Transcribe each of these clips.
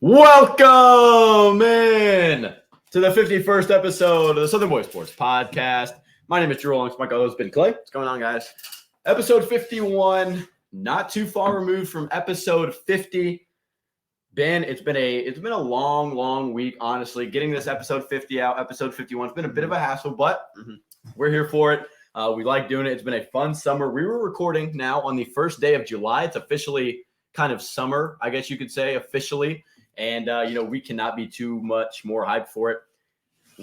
Welcome in to the 51st episode of the Southern Boys Sports Podcast. My name is Drew Longs. My co-host Ben Clay. What's going on, guys? Episode 51, not too far removed from episode 50. Ben, it's been a long week, honestly. Getting this episode 50 out, episode 51, it's been a bit of a hassle, but we're here for it. We like doing it. It's been a fun summer. We were recording now on the first day of July. It's officially kind of summer, I guess you could say, officially. And, we cannot be too much more hyped for it.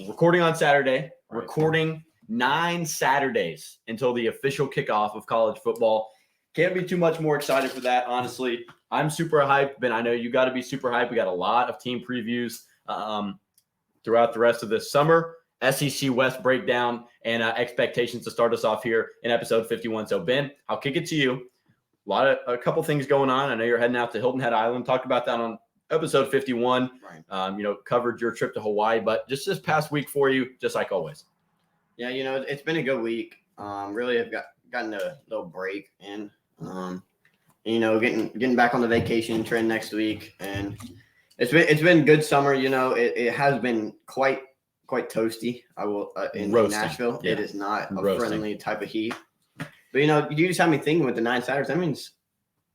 Recording on Saturday, recording 9 Saturdays until the official kickoff of college football. Can't be too much more excited for that, honestly. I'm super hyped, Ben. I know you got to be super hyped. We got a lot of team previews throughout the rest of this summer. SEC West breakdown and expectations to start us off here in episode 51. So, Ben, I'll kick it to you. A couple things going on. I know you're heading out to Hilton Head Island. Talked about that on episode 51, covered your trip to Hawaii, but just this past week for you, just like always. Yeah, it's been a good week. Really, I've gotten a little break in, getting back on the vacation trend next week, and it's been good summer. It has been quite toasty. In Nashville, yeah. It is not a friendly type of heat. But you just have me thinking with the 9 Saturdays. That means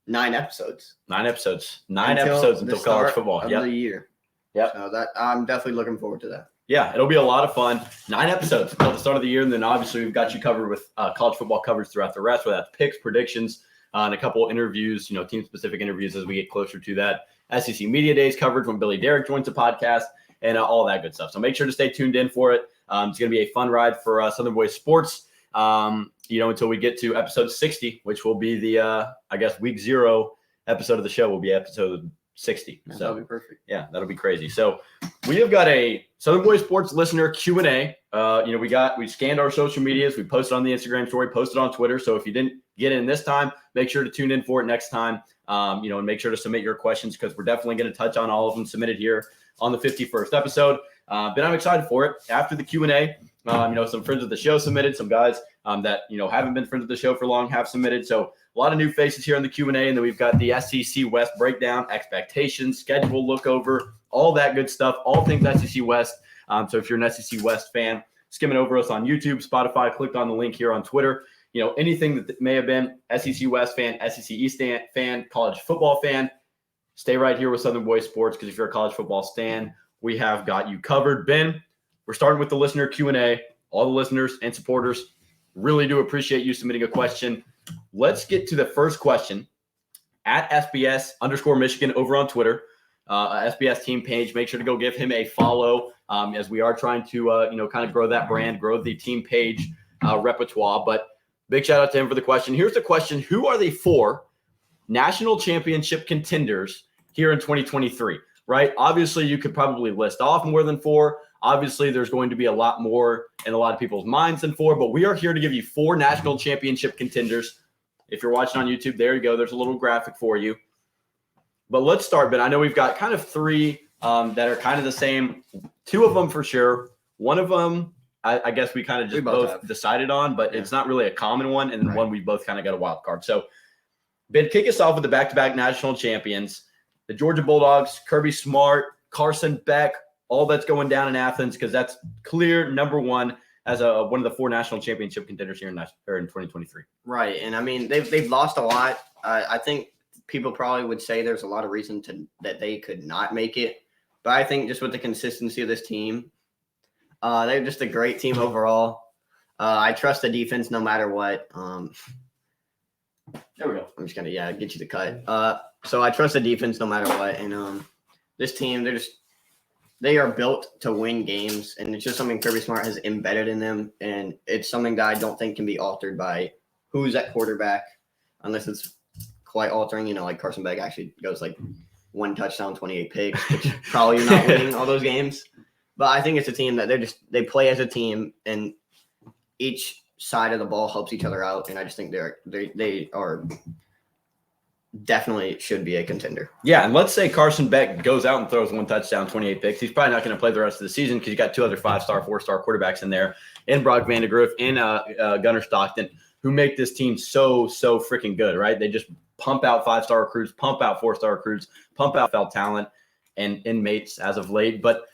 9 episodes. 9 episodes. 9 episodes until college football. Of the year. Yep. So that I'm definitely looking forward to that. Yeah, it'll be a lot of fun. 9 episodes until the start of the year, and then obviously we've got you covered with college football coverage throughout the rest, whether that's picks, predictions, and a couple interviews, team-specific interviews as we get closer to that. SEC Media Days coverage when Billy Derrick joins the podcast, and all that good stuff. So make sure to stay tuned in for it. It's going to be a fun ride for Southern Boys Sports. Until we get to episode 60, which will be the, week 0 episode of the show will be episode 60. So that'll be perfect. Yeah, that'll be crazy. So we have got a Southern Boys Sports listener Q&A. We scanned our social medias. We posted on the Instagram story, posted on Twitter. So if you didn't get in this time, make sure to tune in for it next time. And make sure to submit your questions because we're definitely going to touch on all of them submitted here on the 51st episode. But I'm excited for it. After the Q&A, some friends of the show submitted, some guys that, haven't been friends of the show for long have submitted. So a lot of new faces here in the Q&A. And then we've got the SEC West breakdown, expectations, schedule look over, all that good stuff, all things SEC West. So if you're an SEC West fan, skimming over us on YouTube, Spotify, clicked on the link here on Twitter, anything that may have been SEC West fan, SEC East fan, college football fan, stay right here with Southern Boys Sports because if you're a college football stan, we have got you covered. Ben, we're starting with the listener Q&A. All the listeners and supporters, really do appreciate you submitting a question. Let's get to the first question. At SBS_Michigan over on Twitter, SBS team page. Make sure to go give him a follow as we are trying to, kind of grow that brand, grow the team page repertoire. But big shout out to him for the question. Here's the question. Who are the 4 national championship contenders here in 2023? Right? Obviously, you could probably list off more than 4. Obviously, there's going to be a lot more in a lot of people's minds than 4, but we are here to give you 4 national championship contenders. If you're watching on YouTube, there you go. There's a little graphic for you. But let's start, Ben. I know we've got kind of 3 that are kind of the same. 2 of them for sure. One of them, I guess we kind of just both decided on, but it's not really a common one. And then one we both kind of got a wild card. So, Ben, kick us off with the back-to-back national champions. The Georgia Bulldogs, Kirby Smart, Carson Beck, all that's going down in Athens because that's clear number 1 as one of the 4 national championship contenders here in 2023. Right, and I mean they've lost a lot. I think people probably would say there's a lot of reason that they could not make it, but I think just with the consistency of this team, they're just a great team overall. I trust the defense no matter what. There we go. I'm just gonna get you the cut. So I trust the defense no matter what, and this team they are built to win games, and it's just something Kirby Smart has embedded in them, and it's something that I don't think can be altered by who's at quarterback, unless it's quite altering. Like Carson Beck actually goes like 1 touchdown, 28 picks, which probably you're not winning all those games. But I think it's a team that they play as a team, and each side of the ball helps each other out, and I just think they are definitely should be a contender. Yeah, and let's say Carson Beck goes out and throws 1 touchdown, 28 picks. He's probably not going to play the rest of the season because you got 2 other 5-star, 4-star quarterbacks in there, and Brock Vandagriff and Gunnar Stockton, who make this team so freaking good, right? They just pump out 5-star recruits, pump out 4-star recruits, pump out NFL talent. and inmates as of late, but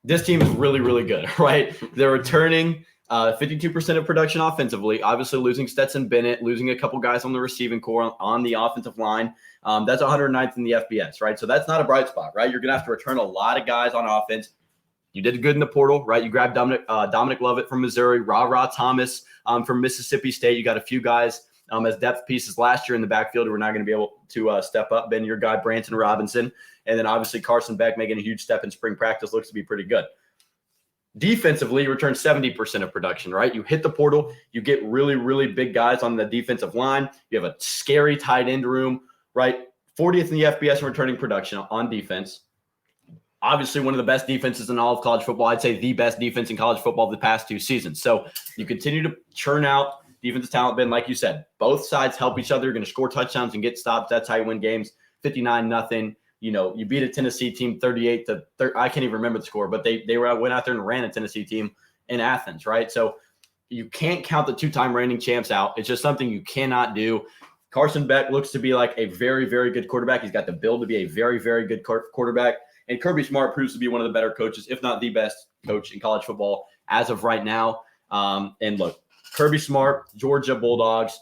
this team is really, really good, right? They're returning 52% of production offensively, obviously losing Stetson Bennett, losing a couple guys on the receiving core on the offensive line. That's 109th in the FBS, right? So that's not a bright spot, right? You're going to have to return a lot of guys on offense. You did good in the portal, right? You grabbed Dominic Lovett from Missouri, Ra Thomas from Mississippi State. You got a few guys as depth pieces last year in the backfield who are not going to be able to step up. Ben, your guy, Branson Robinson. And then obviously Carson Beck making a huge step in spring practice, looks to be pretty good. Defensively, you return 70% of production, right? You hit the portal. You get really, really big guys on the defensive line. You have a scary tight end room, right? 40th in the FBS in returning production on defense. Obviously, one of the best defenses in all of college football. I'd say the best defense in college football the past 2 seasons. So you continue to churn out defensive talent. Ben, like you said, both sides help each other. You're going to score touchdowns and get stops. That's how you win games. 59-0. You know, you beat a Tennessee team 38-30. I can't even remember the score, but they went out there and ran a Tennessee team in Athens, right? So you can't count the 2-time reigning champs out. It's just something you cannot do. Carson Beck looks to be like a very, very good quarterback. He's got the build to be a very, very good quarterback. And Kirby Smart proves to be one of the better coaches, if not the best coach in college football as of right now. And look, Kirby Smart, Georgia Bulldogs,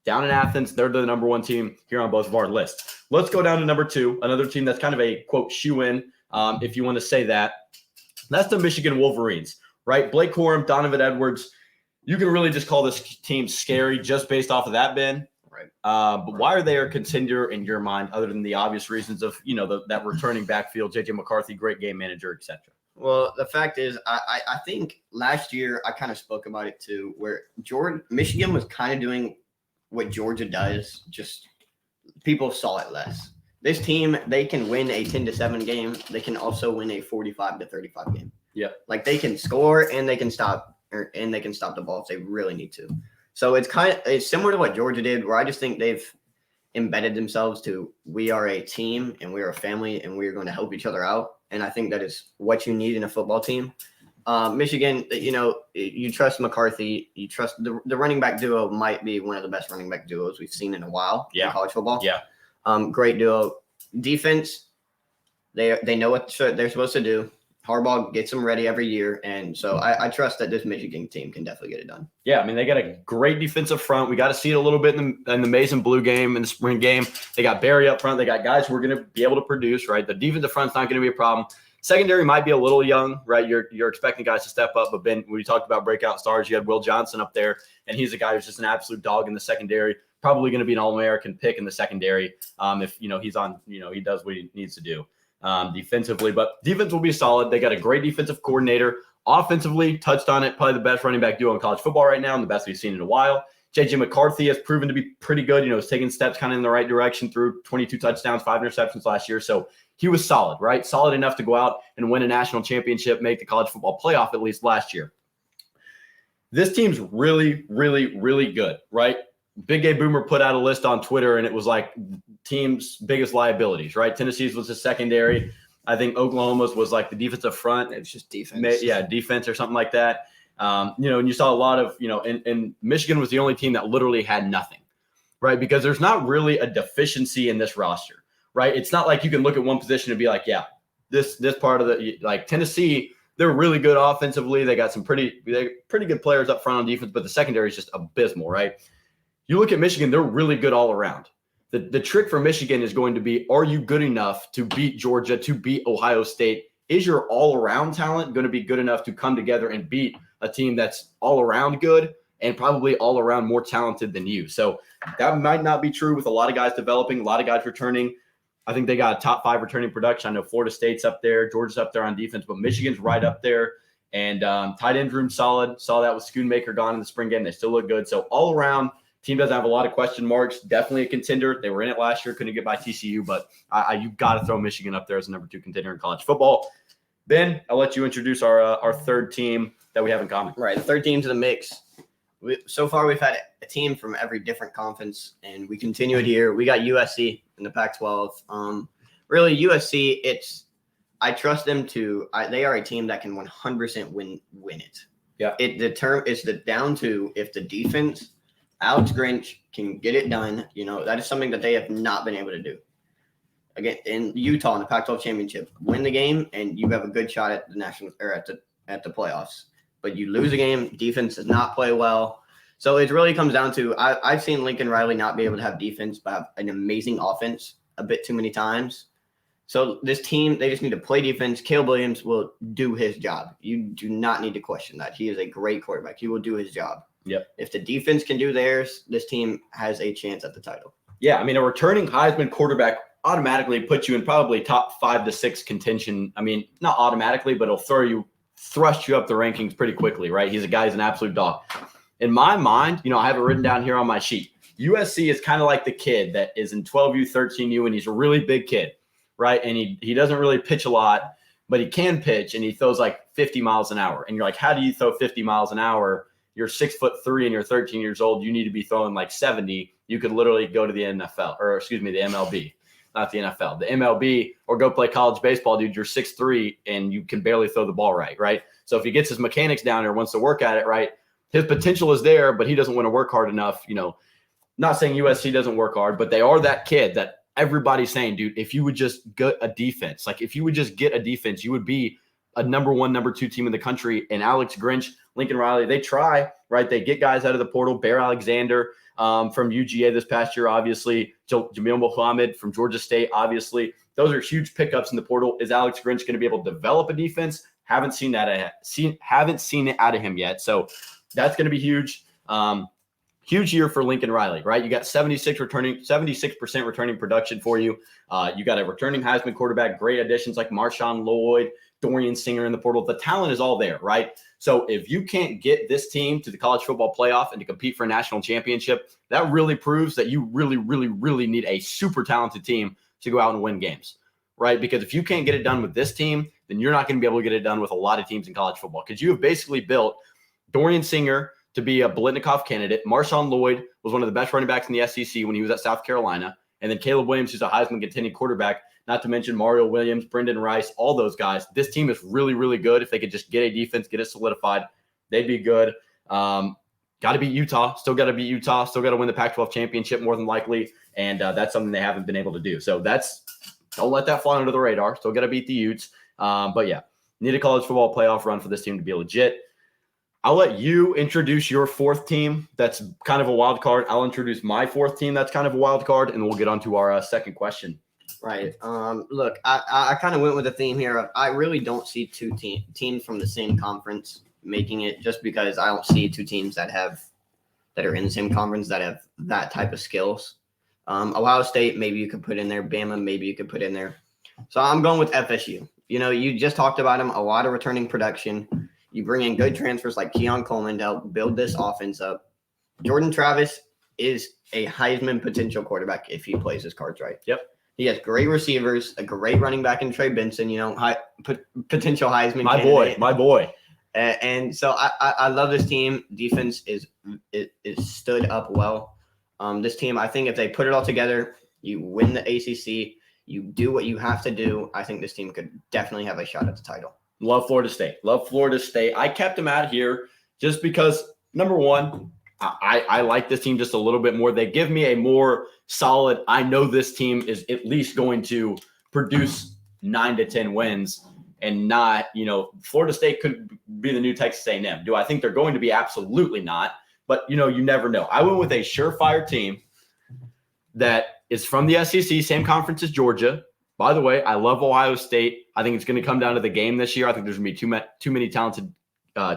down in Athens, they're the number 1 team here on both of our lists. Let's go down to number 2, another team that's kind of a, quote, shoe-in, if you want to say that. That's the Michigan Wolverines, right? Blake Corum, Donovan Edwards. You can really just call this team scary just based off of that, Ben. Right. But why are they a contender in your mind, other than the obvious reasons of, you know, that returning backfield, J.J. McCarthy, great game manager, etc.? Well, the fact is, I think last year I kind of spoke about it too, where Michigan was kind of doing what Georgia does, just people saw it less. This team, they can win a 10-7 game. They can also win a 45-35 game. Yeah. Like they can score and they can stop the ball if they really need to. So it's similar to what Georgia did, where I just think they've embedded themselves to, we are a team and we are a family and we are going to help each other out. And I think that is what you need in a football team. Michigan, you know, you trust McCarthy. You trust the running back duo might be one of the best running back duos we've seen in a while in college football. Yeah. Great duo. Defense, they know what they're supposed to do. Harbaugh gets them ready every year. And so I trust that this Michigan team can definitely get it done. Yeah, I mean, they got a great defensive front. We got to see it a little bit in the Maize and Blue game, in the spring game. They got Barry up front. They got guys who are going to be able to produce, right? The defensive front's not going to be a problem. Secondary might be a little young, right? You're expecting guys to step up, but Ben, when we talked about breakout stars, you had Will Johnson up there, and he's a guy who's just an absolute dog in the secondary. Probably going to be an All-American pick in the secondary if he's on. He does what he needs to do defensively. But defense will be solid. They got a great defensive coordinator. Offensively, touched on it, probably the best running back duo in college football right now, and the best we've seen in a while. J.J. McCarthy has proven to be pretty good. He's taking steps kind of in the right direction through 22 touchdowns, 5 interceptions last year. So he was solid, right? Solid enough to go out and win a national championship, make the college football playoff at least last year. This team's really, really, really good, right? Big A Boomer put out a list on Twitter, and it was like team's biggest liabilities, right? Tennessee's was the secondary. I think Oklahoma's was like the defensive front. It's just defense. Defense or something like that. And you saw a lot of, and Michigan was the only team that literally had nothing, right? Because there's not really a deficiency in this roster, right? It's not like you can look at one position and be like, yeah, this part of like Tennessee, they're really good offensively. They got some pretty good players up front on defense, but the secondary is just abysmal, right? You look at Michigan, they're really good all around. The trick for Michigan is going to be, are you good enough to beat Georgia, to beat Ohio State? Is your all-around talent going to be good enough to come together and beat a team that's all-around good and probably all-around more talented than you? So that might not be true with a lot of guys developing, a lot of guys returning. I think they got a top 5 returning production. I know Florida State's up there, Georgia's up there on defense, but Michigan's right up there. And tight end room solid. Saw that with Schoonmaker gone in the spring game. They still look good. So all around, team doesn't have a lot of question marks. Definitely a contender. They were in it last year, couldn't get by TCU, but you got to throw Michigan up there as a number 2 contender in college football. Ben, I'll let you introduce our third team that we have in common. Right, the third team to the mix. So far, we've had a team from every different conference, and we continue it here. We got USC in the Pac-12. Really, USC, I trust them they are a team that can 100% win it. Yeah. It's down to if the defense, Alex Grinch, can get it done. That is something that they have not been able to do. again in Utah in the Pac-12 championship, win the game, and you have a good shot at the national or at the playoffs. But you lose a game, defense does not play well. So it really comes down to I've seen Lincoln Riley not be able to have defense, but have an amazing offense a bit too many times. So this team, they just need to play defense. Caleb Williams will do his job. You do not need to question that. He is a great quarterback. He will do his job. Yep. If the defense can do theirs, this team has a chance at the title. Yeah, I mean, a returning Heisman quarterback automatically puts you in probably top 5 to 6 contention. I mean, not automatically, but it'll thrust you up the rankings pretty quickly, right? He's an absolute dog. In my mind, I have it written down here on my sheet. USC is kind of like the kid that is in 12U, 13U, and he's a really big kid, right? And he doesn't really pitch a lot, but he can pitch, and he throws like 50 miles an hour. And you're like, how do you throw 50 miles an hour? You're 6'3" and you're 13 years old. You need to be throwing like 70. You could literally go to the NFL, or excuse me, the MLB, not the NFL, the MLB, or go play college baseball, dude. You're 6'3" and you can barely throw the ball right? So if he gets his mechanics down there, wants to work at it, right, his potential is there, but he doesn't want to work hard enough. Not saying USC doesn't work hard, but they are that kid that everybody's saying, dude, if you would just get a defense, you would be a number 1, number 2 team in the country. And Alex Grinch, Lincoln Riley, they try, right? They get guys out of the portal. Bear Alexander from UGA this past year, obviously. Jamil Muhammad from Georgia State, obviously. Those are huge pickups in the portal. Is Alex Grinch going to be able to develop a defense? Haven't seen it out of him yet. So that's going to be huge. Huge year for Lincoln Riley, right? You got 76% returning production for you. You got a returning Heisman quarterback, great additions like Marshawn Lloyd, Dorian Singer in the portal. The talent is all there, right? So if you can't get this team to the college football playoff and to compete for a national championship, that really proves that you really, really, really need a super talented team to go out and win games, right? Because if you can't get it done with this team, then you're not going to be able to get it done with a lot of teams in college football, because you have basically built Dorian Singer to be a Biletnikoff candidate. Marshawn Lloyd was one of the best running backs in the SEC when he was at South Carolina. And then Caleb Williams, who's a Heisman contending quarterback, not to mention Mario Williams, Brendan Rice, all those guys. This team is really, really good. If they could just get a defense, get it solidified, they'd be good. Got to beat Utah. Still got to beat Utah. Still got to win the Pac-12 championship more than likely. And that's something they haven't been able to do. So don't let that fly under the radar. Still got to beat the Utes. But yeah, need a college football playoff run for this team to be legit. I'll let you introduce your 4th team that's kind of a wild card. I'll introduce my 4th team that's kind of a wild card, and we'll get on to our second question. Right. Look, I kind of went with the theme here. I really don't see two teams from the same conference making it, just because I don't see 2 teams that are in the same conference that have that type of skills. Ohio State, maybe you could put in there. Bama, maybe you could put in there. So I'm going with FSU. You just talked about them, a lot of returning production. You bring in good transfers like Keon Coleman to help build this offense up. Jordan Travis is a Heisman potential quarterback if he plays his cards right. Yep. He has great receivers, a great running back in Trey Benson, potential Heisman candidate. My boy. And so I love this team. Defense is stood up well. This team, I think if they put it all together, you win the ACC, you do what you have to do, I think this team could definitely have a shot at the title. Love Florida State. I kept them out here just because, number one, I like this team just a little bit more. They give me a more solid, I know this team is at least going to produce 9 to 10 wins, and not, Florida State could be the new Texas A&M. Do I think they're going to be? Absolutely not. But, you never know. I went with a surefire team that is from the SEC, same conference as Georgia. By the way, I love Ohio State. I think it's going to come down to the game this year. I think there's going to be too many talented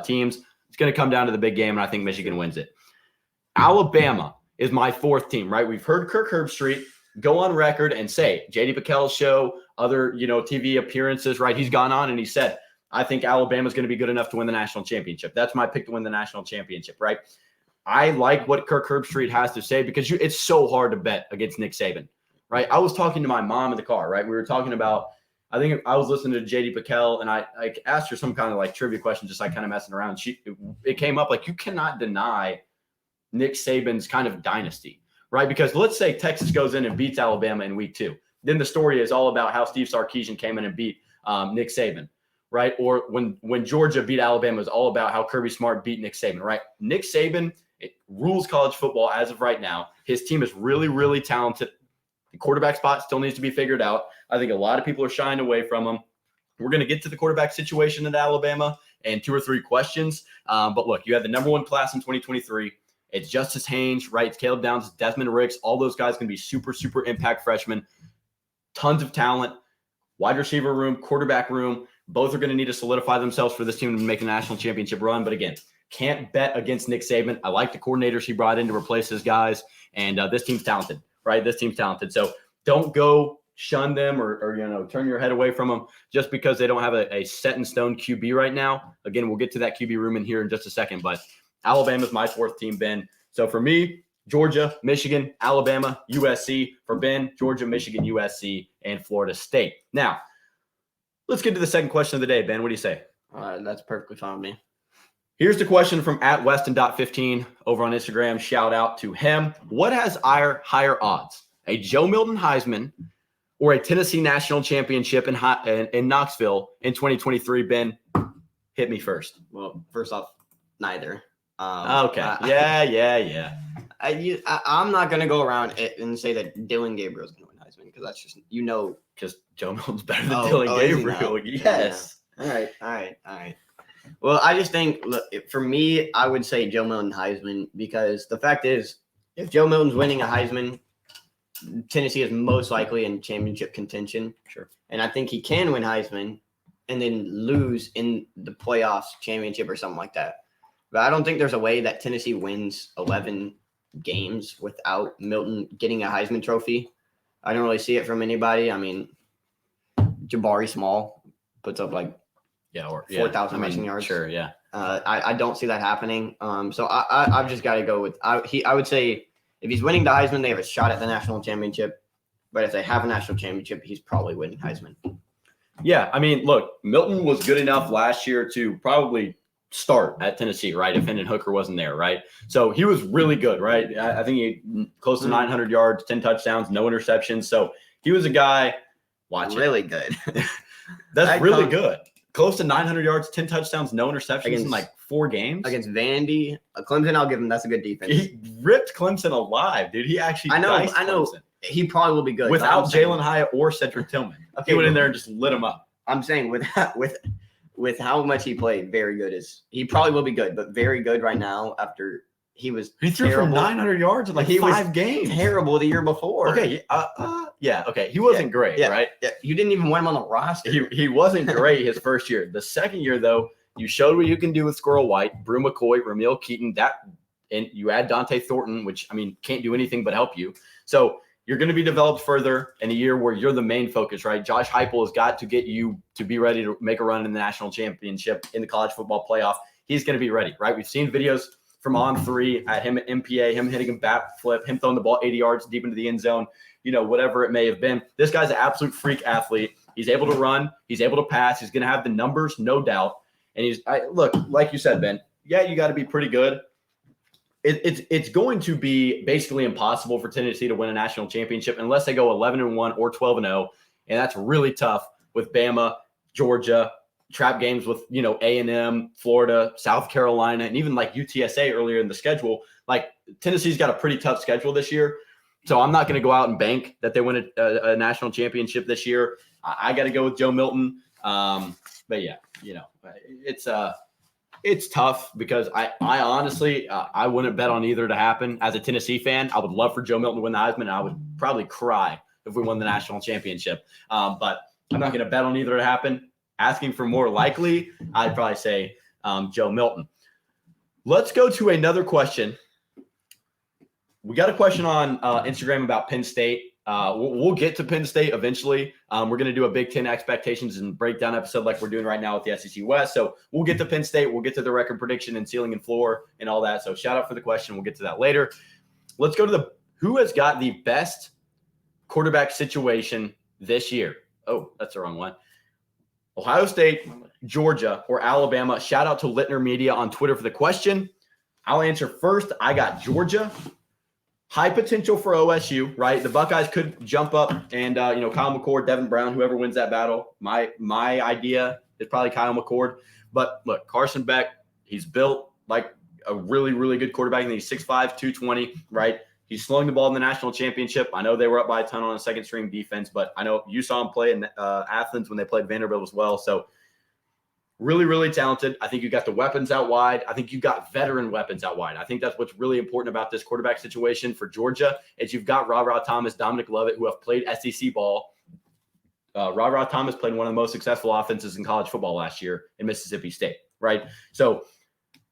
teams. It's going to come down to the big game, and I think Michigan wins it. Alabama is my 4th team, right? We've heard Kirk Herbstreit go on record and say, J.D. PicKell's show, other, TV appearances, right? He's gone on and he said, I think Alabama's going to be good enough to win the national championship. That's my pick to win the national championship, right? I like what Kirk Herbstreit has to say, because it's so hard to bet against Nick Saban, right? I was talking to my mom in the car, right? We were talking about, I think I was listening to J.D. PicKell, and I asked her some kind of trivia question, just kind of messing around. It came up you cannot deny Nick Saban's kind of dynasty, right? Because let's say Texas goes in and beats Alabama in week 2. Then the story is all about how Steve Sarkisian came in and beat Nick Saban, right? Or when Georgia beat Alabama, it's all about how Kirby Smart beat Nick Saban, right? Nick Saban rules college football as of right now. His team is really, really talented. The quarterback spot still needs to be figured out. I think a lot of people are shying away from him. We're going to get to the quarterback situation at Alabama and 2 or 3 questions. But look, you had the number 1 class in 2023. It's Justice Haynes, right? It's Caleb Downs, Desmond Ricks. All those guys can be super, super impact freshmen. Tons of talent. Wide receiver room, quarterback room. Both are going to need to solidify themselves for this team to make a national championship run. But again, can't bet against Nick Saban. I like the coordinators he brought in to replace his guys. And this team's talented, right? This team's talented. So don't go shun them or turn your head away from them just because they don't have a set in stone QB right now. Again, we'll get to that QB room in here in just a second, but Alabama's my 4th team, Ben. So for me, Georgia, Michigan, Alabama, USC. For Ben, Georgia, Michigan, USC, and Florida State. Now, let's get to the second question of the day, Ben. What do you say? That's perfectly fine with me. Here's the question from @Weston.15 over on Instagram. Shout out to him. What has higher odds? A Joe Milton Heisman or a Tennessee national championship in Knoxville in 2023? Ben, hit me first. Well, first off, neither. Okay. Yeah. I'm not going to go around and say that Dylan Gabriel's going to win Heisman because that's just, Because Joe Milton's better than Dylan Gabriel. Yes. Yeah. All right. Well, I just think, look, for me, I would say Joe Milton Heisman because the fact is, if Joe Milton's winning a Heisman, Tennessee is most likely in championship contention. Sure. And I think he can win Heisman and then lose in the playoffs championship or something like that. But I don't think there's a way that Tennessee wins 11 games without Milton getting a Heisman trophy. I don't really see it from anybody. I mean, Jabari Small puts up 4,000 rushing yards. Sure, yeah. I don't see that happening. So I've just got to go with I would say if he's winning the Heisman, they have a shot at the national championship. But if they have a national championship, he's probably winning Heisman. Yeah, I mean, look, Milton was good enough last year to probably start at Tennessee, right? If Hendon Hooker wasn't there, right? So he was really good, right? I think he close to 900 yards, 10 touchdowns, no interceptions. So he was a guy. Really good. That's really good. Close to 900 yards, 10 touchdowns, no interceptions in 4 games. Against Vandy. Clemson, I'll give him. That's a good defense. He ripped Clemson alive, dude. He actually I know. Clemson. He probably will be good. Without Jalen Hyatt or Cedric Tillman. Okay, he went in there and just lit him up. I'm saying with how much he played, very good he probably will be good, but very good right now after he threw for 900 yards in 5 games. Terrible the year before. Okay, okay. He wasn't great, right? Yeah, you didn't even want him on the roster. He wasn't great his first year. The second year, though, you showed what you can do with Squirrel White, Brew McCoy, Ramil Keaton. And you add Dante Thornton, which can't do anything but help you. So you're going to be developed further in a year where you're the main focus, right? Josh Heupel has got to get you to be ready to make a run in the national championship in the college football playoff. He's going to be ready, right? We've seen videos from On3 at him at MPA, him hitting a bat flip, him throwing the ball 80 yards deep into the end zone, whatever it may have been. This guy's an absolute freak athlete. He's able to run. He's able to pass. He's going to have the numbers, no doubt. And look, like you said, Ben, yeah, you got to be pretty good. It's going to be basically impossible for Tennessee to win a national championship unless they go 11-1 or 12-0, and that's really tough with Bama, Georgia, trap games with A&M, Florida, South Carolina, and even UTSA earlier in the schedule. Tennessee's got a pretty tough schedule this year, so I'm not going to go out and bank that they win a national championship this year. I got to go with Joe Milton, but yeah, it's tough because I honestly I wouldn't bet on either to happen. As a Tennessee fan, I would love for Joe Milton to win the Heisman, and I would probably cry if we won the national championship. But I'm not going to bet on either to happen. Asking for more likely, I'd probably say Joe Milton. Let's go to another question. We got a question on Instagram about Penn State. We'll get to Penn State eventually. We're going to do a Big Ten expectations and breakdown episode like we're doing right now with the SEC West. So we'll get to Penn State. We'll get to the record prediction and ceiling and floor and all that. So shout out for the question. We'll get to that later. Let's go to who has got the best quarterback situation this year. Oh, that's the wrong one. Ohio State, Georgia, or Alabama. Shout out to Littner Media on Twitter for the question. I'll answer first. I got Georgia. High potential for OSU, right? The Buckeyes could jump up and, Kyle McCord, Devin Brown, whoever wins that battle. My idea is probably Kyle McCord. But look, Carson Beck, he's built like a really, really good quarterback. And he's 6'5", 220, right? He's slowing the ball in the national championship. I know they were up by a ton on a second string defense, but I know you saw him play in Athens when they played Vanderbilt as well. So really, really talented. I think you got the weapons out wide. I think you got veteran weapons out wide. I think that's what's really important about this quarterback situation for Georgia is you've got Ra Thomas, Dominic Lovett, who have played SEC ball. Ra Thomas played one of the most successful offenses in college football last year in Mississippi State, right? So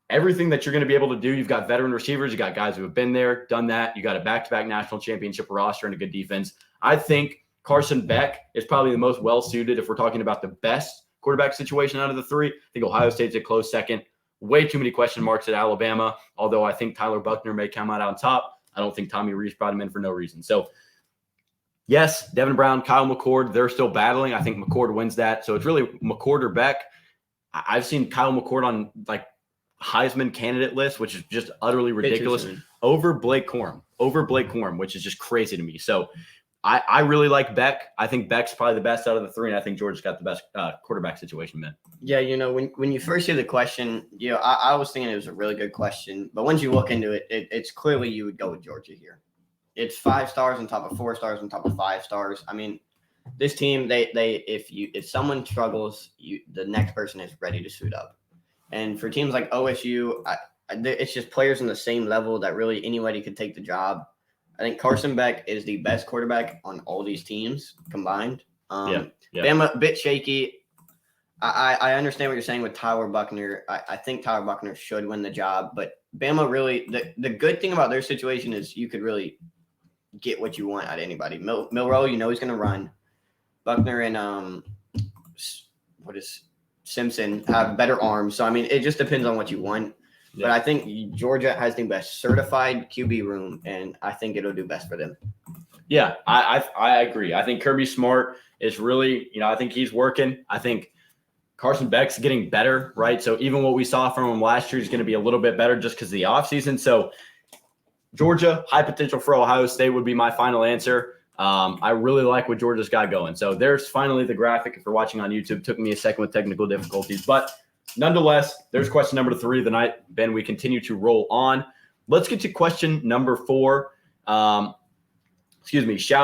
everything that you're going to be able to do, you've got veteran receivers, you got guys who have been there, done that. You got a back-to-back national championship roster and a good defense. I think Carson Beck is probably the most well-suited if we're talking about the best quarterback situation out of the three. I think Ohio State's a close second. Way too many question marks at Alabama, although I think Tyler Buchner may come out on top. I don't think Tommy Rees brought him in for no reason. So, yes, Devin Brown, Kyle McCord, they're still battling. I think McCord wins that. So it's really McCord or Beck. I've seen Kyle McCord on like Heisman candidate list, which is just utterly ridiculous, over Blake Corum, which is just crazy to me. So I really like Beck. I think Beck's probably the best out of the three, and I think Georgia's got the best quarterback situation, man. Yeah, when you first hear the question, I was thinking it was a really good question, but once you look into it, it's clearly you would go with Georgia here. It's 5 stars on top of 4 stars on top of 5 stars. I mean, this team, if someone struggles, the next person is ready to suit up. And for teams like OSU, it's just players on the same level that really anybody could take the job. I think Carson Beck is the best quarterback on all these teams combined. Bama, a bit shaky. I understand what you're saying with Tyler Buchner. I think Tyler Buchner should win the job, but Bama really the good thing about their situation is you could really get what you want out of anybody. Milroe, he's going to run. Buchner and Simpson have better arms. So I mean, it just depends on what you want. Yeah. But I think Georgia has the best certified QB room, and I think it'll do best for them. Yeah, I agree. I think Kirby Smart is really, I think he's working. I think Carson Beck's getting better, right? So even what we saw from him last year is going to be a little bit better just because of the offseason. So Georgia, high potential for Ohio State would be my final answer. I really like what Georgia's got going. So there's finally the graphic. If you're watching on YouTube, it took me a second with technical difficulties, but nonetheless, there's question number 3 of the night. Ben, we continue to roll on. Let's get to question number 4. Shout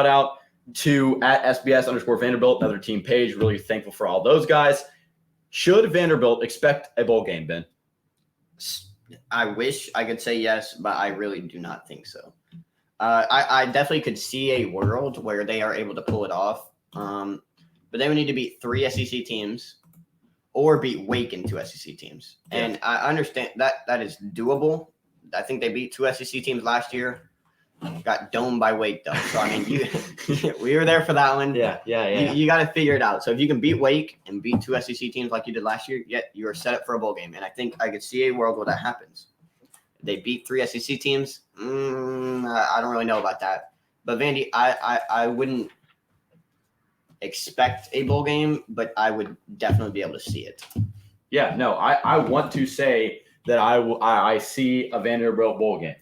out to @SBS_Vanderbilt, another team page. Really thankful for all those guys. Should Vanderbilt expect a bowl game, Ben? I wish I could say yes, but I really do not think so. I definitely could see a world where they are able to pull it off. But they would need to beat 3 SEC teams or beat Wake and 2 SEC teams. Yeah. And I understand that is doable. I think they beat 2 SEC teams last year. Got domed by Wake, though. So, I mean, we were there for that one. Yeah. You got to figure it out. So, if you can beat Wake and beat 2 SEC teams like you did last year, you are set up for a bowl game. And I think I could see a world where that happens. They beat 3 SEC teams. I don't really know about that. But, Vandy, I wouldn't expect a bowl game, but I would definitely be able to see it. Yeah, no, I want to say that I see a Vanderbilt bowl game.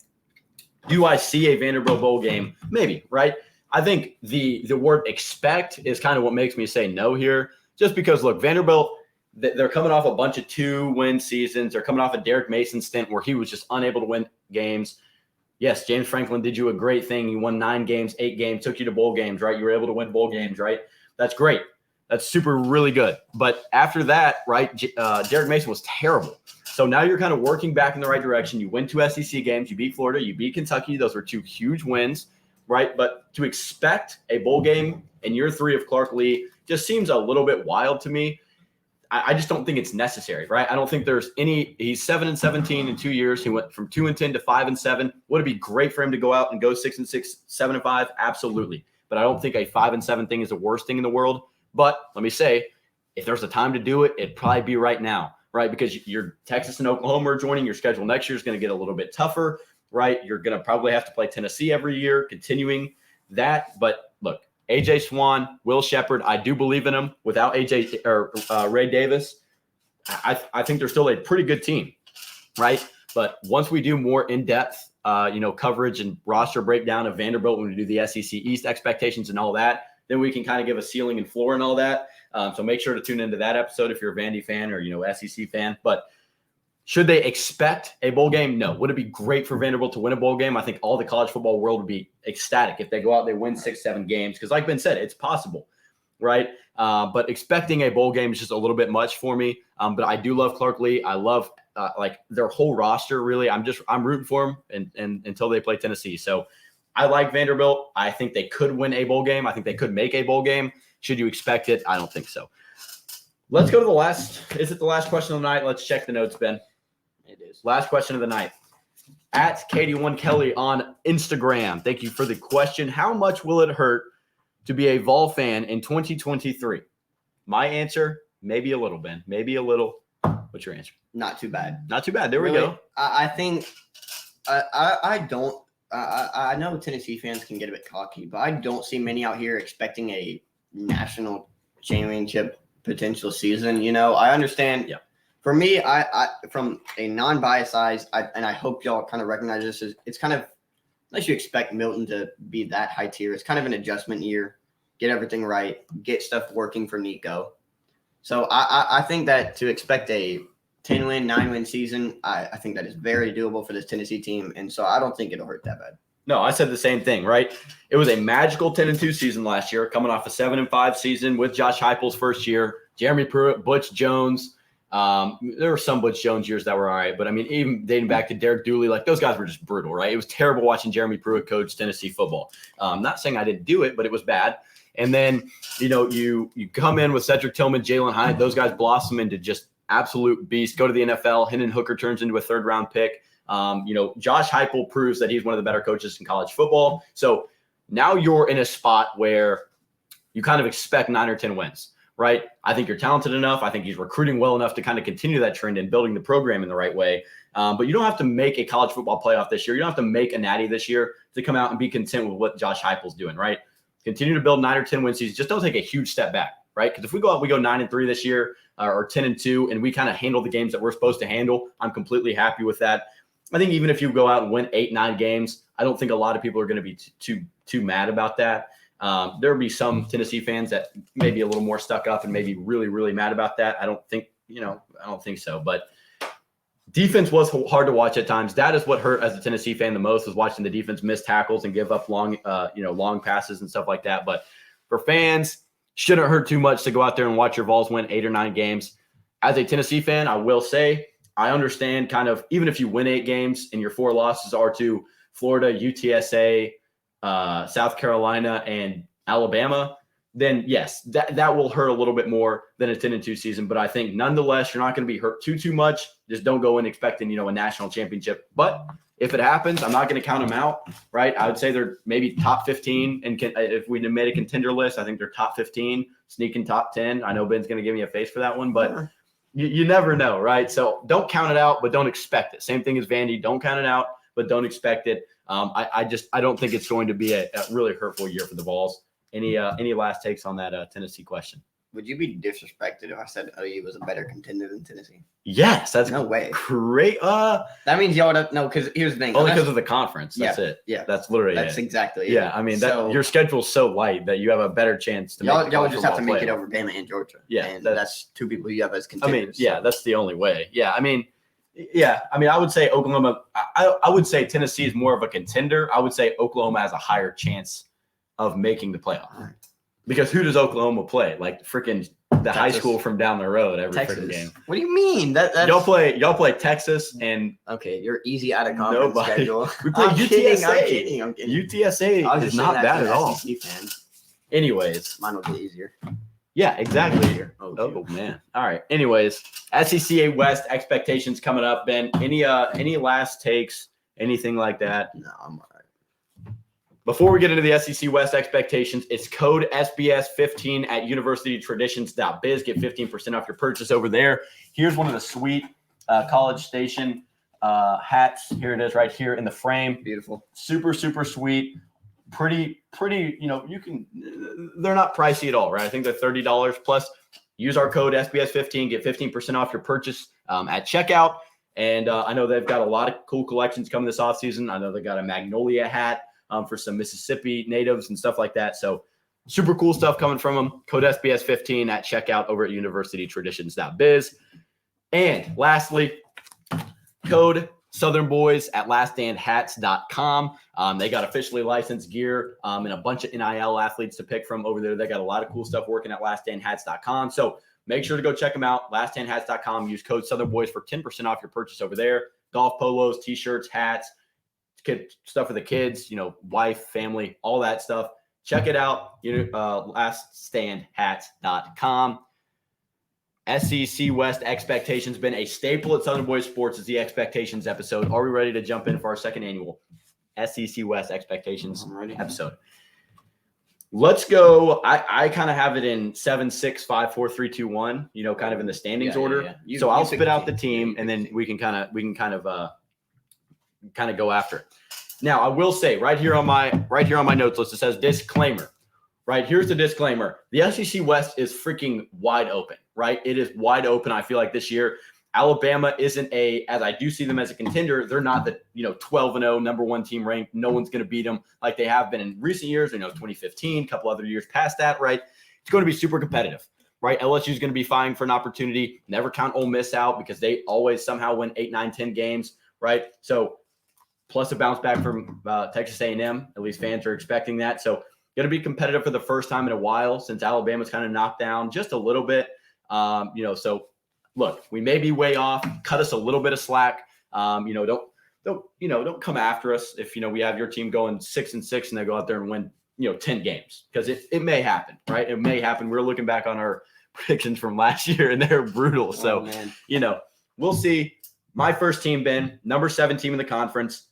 Do I see a Vanderbilt bowl game? Maybe, right? I think the word expect is kind of what makes me say no here. Just because, look, Vanderbilt, they're coming off a bunch of 2-win seasons. They're coming off a Derek Mason stint where he was just unable to win games. Yes, James Franklin did you a great thing. You won 9 games, 8 games, took you to bowl games, right? You were able to win bowl games, right? That's great. That's super, really good. But after that, right, Derek Mason was terrible. So now you're kind of working back in the right direction. You win 2 SEC games. You beat Florida. You beat Kentucky. Those were 2 huge wins, right? But to expect a bowl game in year 3 of Clark Lee just seems a little bit wild to me. I just don't think it's necessary, right? I don't think there's any – he's 7-17 in 2 years. He went from 2-10 to 5-7. Would it be great for him to go out and go 6-6, 7-5? Absolutely. But I don't think a 5-7 thing is the worst thing in the world. But let me say, if there's a time to do it, it'd probably be right now, right? Because your Texas and Oklahoma are joining. Your schedule next year is going to get a little bit tougher, right? You're going to probably have to play Tennessee every year, continuing that. But look, A.J. Swan, Will Shepherd, I do believe in them. Without A.J. or Ray Davis, I think they're still a pretty good team, right? But once we do more in-depth, coverage and roster breakdown of Vanderbilt when we do the SEC East expectations and all that, then we can kind of give a ceiling and floor and all that. So make sure to tune into that episode if you're a Vandy fan or, SEC fan. But Should they expect a bowl game? No. Would it be great for Vanderbilt to win a bowl game? I think all the college football world would be ecstatic if they go out, they win 6-7 games. Because like Ben said, it's possible, right? But expecting a bowl game is just a little bit much for me. But I do love Clark Lee. I love like their whole roster. Really, I'm rooting for them and until they play Tennessee. So I like Vanderbilt. I think they could win a bowl game. I think they could make a bowl game. Should you expect it? I don't think so. Let's go to the last. Is it the last question of the night? Let's check the notes, Ben. It is. Last question of the night. At Katie1 Kelly on Instagram. Thank you for the question. How much will it hurt to be a Vol fan in 2023? My answer, maybe a little, Ben. Maybe a little. What's your answer? Not too bad. Not too bad. There we Really, go. I think I know Tennessee fans can get a bit cocky, but I don't see many out here expecting a national championship potential season. You know, I understand. Yeah. For me, I from a non-biased side, and I hope y'all kind of recognize this, is it's kind of, unless you expect Milton to be that high tier, it's kind of an adjustment year, get everything right, get stuff working for Nico. So I think that to expect a 10-win, 9-win season, I think that is very doable for this Tennessee team, and so I don't think it'll hurt that bad. No, I said the same thing, right? It was a magical 10-2 season last year, coming off a 7-5 season with Josh Heupel's first year, Jeremy Pruitt, Butch Jones. There were some Butch Jones years that were all right, but I mean, even dating back to Derek Dooley, like those guys were just brutal, right? It was terrible watching Jeremy Pruitt coach Tennessee football. Not saying I didn't do it, but it was bad. And then, you know, you come in with Cedric Tillman, Jalen Hyatt, those guys blossom into just absolute beasts, go to the NFL. Hendon Hooker turns into a 3rd-round pick. You know, Josh Heupel proves that he's one of the better coaches in college football. So now you're in a spot where you kind of expect 9 or 10 wins. Right. I think you're talented enough. I think he's recruiting well enough to kind of continue that trend and building the program in the right way. But you don't have to make a college football playoff this year. You don't have to make a natty this year to come out and be content with what Josh Heupel's doing. Right. Continue to build 9 or 10 win seasons. Just don't take a huge step back. Right. Because if we go out, we go 9-3 this year or 10-2, and we kind of handle the games that we're supposed to handle, I'm completely happy with that. I think even if you go out and win 8-9 games, I don't think a lot of people are going to be too mad about that. There will be some Tennessee fans that may be a little more stuck up and maybe really, really mad about that. I don't think so. But defense was hard to watch at times. That is what hurt as a Tennessee fan the most, was watching the defense miss tackles and give up long passes and stuff like that. But for fans, shouldn't hurt too much to go out there and watch your Vols win 8 or 9 games. As a Tennessee fan, I will say I understand kind of, even if you win 8 games and your 4 losses are to Florida, UTSA, South Carolina, and Alabama, then yes, that will hurt a little bit more than a 10-2 season. But I think nonetheless, you're not going to be hurt too much. Just don't go in expecting, a national championship. But if it happens, I'm not going to count them out, right? I would say they're maybe top 15. And if we made a contender list, I think they're top 15, sneaking top 10. I know Ben's going to give me a face for that one, but you never know, right? So don't count it out, but don't expect it. Same thing as Vandy. Don't count it out, but don't expect it. I don't think it's going to be a really hurtful year for the Vols. Any last takes on that Tennessee question? Would you be disrespected if I said OU was a better contender than Tennessee? Yes, that's no way. Great. That means y'all don't know, because here's the thing. Only because of the conference. That's it. Yeah, that's literally that's it. Exactly. Yeah, I mean your schedule's so light that you have a better chance to. Y'all would just have to make it over Bama and Georgia. Yeah, and that's 2 people you have as contenders. That's the only way. Yeah, I mean, I would say Oklahoma. I would say Tennessee is more of a contender. I would say Oklahoma has a higher chance of making the playoff. Right. Because who does Oklahoma play? Like freaking the Texas. High school from down the road every Texas. freaking game. What do you mean? That's... Y'all play Texas and okay, you're easy out of conference schedule. We play UTSA. I'm kidding. UTSA is not bad at all. SEC fan. Anyways, mine will get easier. Yeah, exactly. Oh man. All right. Anyways, SEC West expectations coming up. Ben, any last takes? Anything like that? No, I'm all right. Before we get into the SEC West expectations, it's code SBS15 at universitytraditions.biz. Get 15% off your purchase over there. Here's one of the sweet College Station hats. Here it is right here in the frame. Beautiful. Super, super sweet. Pretty, they're not pricey at all, right? I think they're $30 plus. Use our code SBS15, get 15% off your purchase at checkout. And I know they've got a lot of cool collections coming this offseason. I know they got a Magnolia hat for some Mississippi natives and stuff like that. So super cool stuff coming from them. Code SBS15 at checkout over at universitytraditions.biz. And lastly, code Southern Boys at laststandhats.com. They got officially licensed gear and a bunch of NIL athletes to pick from over there. They got a lot of cool stuff working at laststandhats.com. So make sure to go check them out. Laststandhats.com. Use code Southern Boys for 10% off your purchase over there. Golf polos, t-shirts, hats, kid stuff for the kids, wife, family, all that stuff. Check it out. Laststandhats.com. SEC West expectations been a staple at Southern Boys Sports. Is the expectations episode. Are we ready to jump in for our second annual SEC West expectations episode? Let's go. I kind of have it in 7, 6, 5, 4, 3, 2, 1. Kind of in the standings order. Yeah. So I'll spit out the team, and then we can kind of go after it. Now I will say right here on my notes list it says disclaimer. Right, here's the disclaimer. The SEC West is freaking wide open, right? It is wide open. I feel like this year, Alabama isn't as I do see them as a contender. They're not the, 12-0 number one team ranked. No one's going to beat them like they have been in recent years, 2015, a couple other years past that, right? It's going to be super competitive, right? LSU is going to be vying for an opportunity. Never count Ole Miss out because they always somehow win 8, 9, 10 games, right? So plus a bounce back from Texas A&M. At least fans are expecting that. So going to be competitive for the first time in a while since Alabama's kind of knocked down just a little bit. So look, we may be way off. Cut us a little bit of slack. Don't come after us if we have your team going 6-6 and they go out there and win 10 games because it may happen, right? It may happen. We're looking back on our predictions from last year and they're brutal. So we'll see. My first team, Ben, number 7 team in the conference.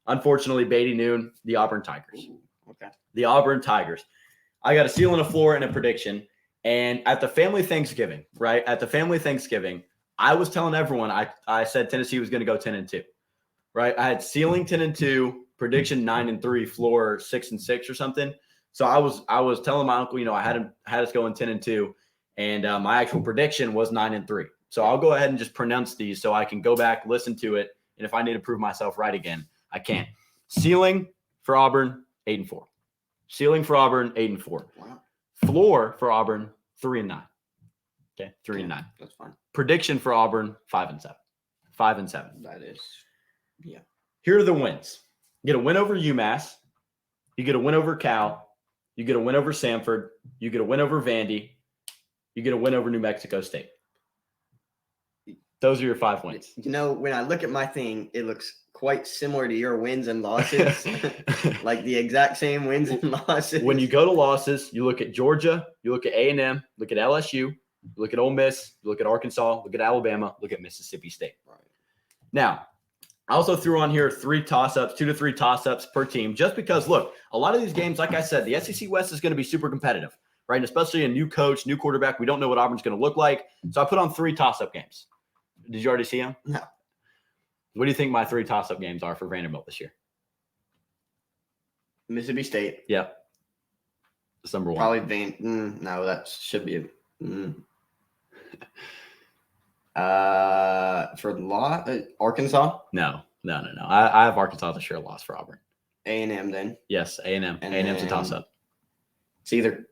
Unfortunately, Beatty Noon, the Auburn Tigers. Okay. The Auburn Tigers. I got a ceiling, a floor, and a prediction. And at the family Thanksgiving, right? At the family Thanksgiving, I was telling everyone I said Tennessee was going to go 10-2, right? I had ceiling 10-2, prediction 9-3, floor 6-6 or something. So I was telling my uncle, I had us going 10-2, and my actual prediction was 9-3. So I'll go ahead and just pronounce these so I can go back, listen to it, and if I need to prove myself right again, I can. Ceiling for Auburn 8-4. Ceiling for Auburn 8-4. Wow. Floor for Auburn 3-9. Okay, 3-9. That's fine. Prediction for Auburn 5-7. 5-7. That is, yeah. Here are the wins. You get a win over UMass. You get a win over Cal. You get a win over Samford. You get a win over Vandy. You get a win over New Mexico State. Those are your 5 wins. When I look at my thing, it looks quite similar to your wins and losses, like the exact same wins and losses. When you go to losses, you look at Georgia, you look at A&M, look at LSU, you look at Ole Miss, you look at Arkansas, look at Alabama, look at Mississippi State. Right. Now, I also threw on here 3 toss-ups, 2 to 3 toss-ups per team, just because, look, a lot of these games, like I said, the SEC West is going to be super competitive, right? And especially a new coach, new quarterback. We don't know what Auburn's going to look like. So I put on 3 toss-up games. Did you already see them? No. What do you think my 3 toss-up games are for Vanderbilt this year? Mississippi State. Yep. That's number 1. Probably no, that should be for the law. Arkansas. No. I have Arkansas to share a loss for Auburn. A&M then. Yes, A&M. And A&M's a then- toss-up. It's either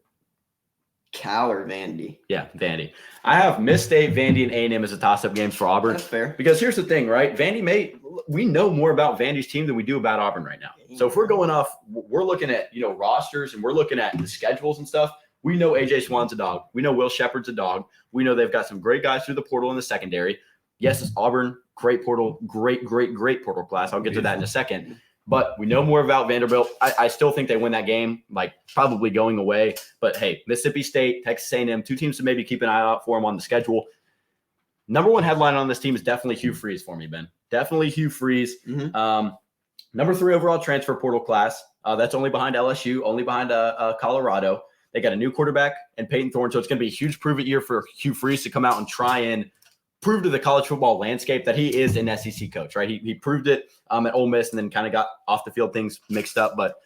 Cal or Vandy. Yeah, Vandy. I have Miss State, Vandy, and A&M as a toss-up games for Auburn. That's fair. Because here's the thing, right? We know more about Vandy's team than we do about Auburn right now. So if we're going off, we're looking at, rosters and we're looking at the schedules and stuff. We know AJ Swan's a dog. We know Will Shepard's a dog. We know they've got some great guys through the portal in the secondary. Yes, it's Auburn, great portal, great portal class. I'll get to that in a second. But we know more about Vanderbilt. I still think they win that game, probably going away. But, hey, Mississippi State, Texas A&M, 2 teams to maybe keep an eye out for them on the schedule. Number 1 headline on this team is definitely Hugh Freeze for me, Ben. Definitely Hugh Freeze. Mm-hmm. Number 3 overall transfer portal class. That's only behind LSU, only behind Colorado. They got a new quarterback and Peyton Thorne. So it's going to be a huge prove-it year for Hugh Freeze to come out and try and prove to the college football landscape that he is an SEC coach, right? He proved it at Ole Miss and then kind of got off the field things mixed up, but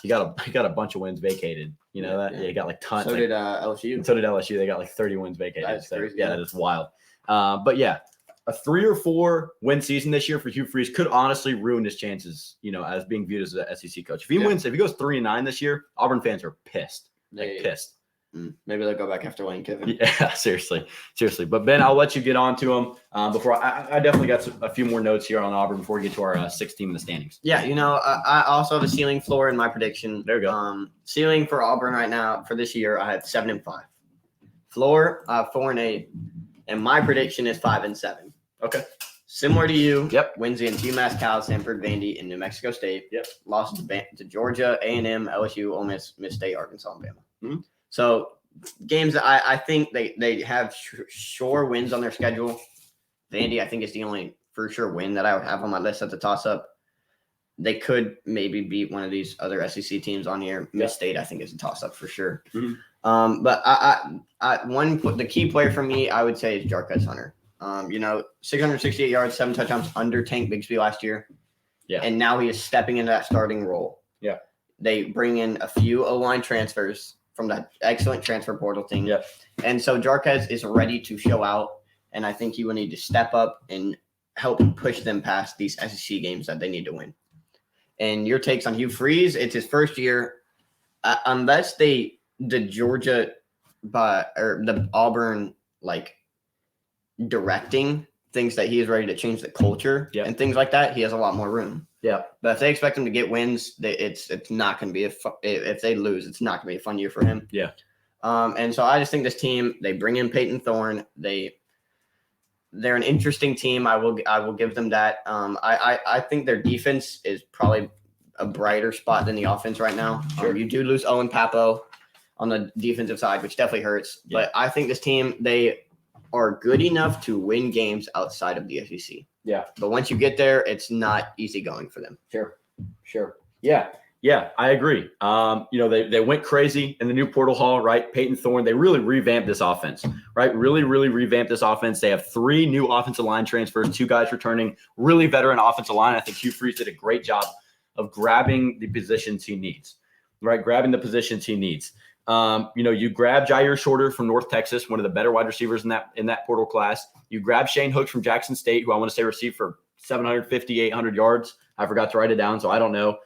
he got a bunch of wins vacated. You know that? Yeah, he got tons. So did LSU. So did LSU. They got 30 wins vacated. That's crazy. Yeah, that is wild. But yeah, a 3 or 4 win season this year for Hugh Freeze could honestly ruin his chances, as being viewed as an SEC coach. If he wins, if he goes 3-9 this year, Auburn fans are pissed. Pissed. Maybe they'll go back after Lane Kiffin. Yeah, seriously. But Ben, I'll let you get on to them before I definitely got a few more notes here on Auburn before we get to our sixth team in the standings. Yeah, I also have a ceiling floor in my prediction. There you go. Ceiling for Auburn right now for this year, I have 7-5. Floor 4-8, and my prediction is 5-7. Okay. Similar to you. Yep. Wins against UMass, Cal, Stanford, Vandy, and New Mexico State. Yep. Lost to Georgia, A&M, LSU, Ole Miss, Miss State, Arkansas, and Bama. Mm-hmm. So games that I think they have sure wins on their schedule. Vandy, I think, is the only for sure win that I would have on my list at the toss-up. They could maybe beat one of these other SEC teams on here. Miss State, I think, is a toss-up for sure. Mm-hmm. But the key player for me, I would say, is Jarquez Hunter. 668 yards, 7 touchdowns under Tank Bigsby last year. Yeah. And now he is stepping into that starting role. Yeah. They bring in a few O-line transfers from that excellent transfer portal thing. Yep. And so Jarquez is ready to show out, and I think he will need to step up and help push them past these SEC games that they need to win. And your takes on Hugh Freeze? It's his first year. Unless the Georgia or the Auburn directing thinks that he is ready to change the culture and things like that, he has a lot more room. Yeah. But if they expect him to get wins, it's not going to be if they lose, it's not going to be a fun year for him. Yeah. And so I just think this team, they bring in Peyton Thorne. They're an interesting team. I will give them that. I think their defense is probably a brighter spot than the offense right now. Sure. You do lose Owen Papo on the defensive side, which definitely hurts. Yeah. But I think this team, they are good enough to win games outside of the SEC. Yeah. But once you get there, it's not easy going for them. Sure. Yeah, I agree. They went crazy in the new portal hall, right? Peyton Thorne, they really revamped this offense, right? Really revamped this offense. They have 3 new offensive line transfers, 2 guys returning, really veteran offensive line. I think Hugh Freeze did a great job of grabbing the positions he needs, right? Grabbing the positions he needs. You grab Jair Shorter from North Texas, one of the better wide receivers in that portal class. You grab Shane Hooks from Jackson State, who I want to say received for 750, 800 yards. I forgot to write it down, so I don't know.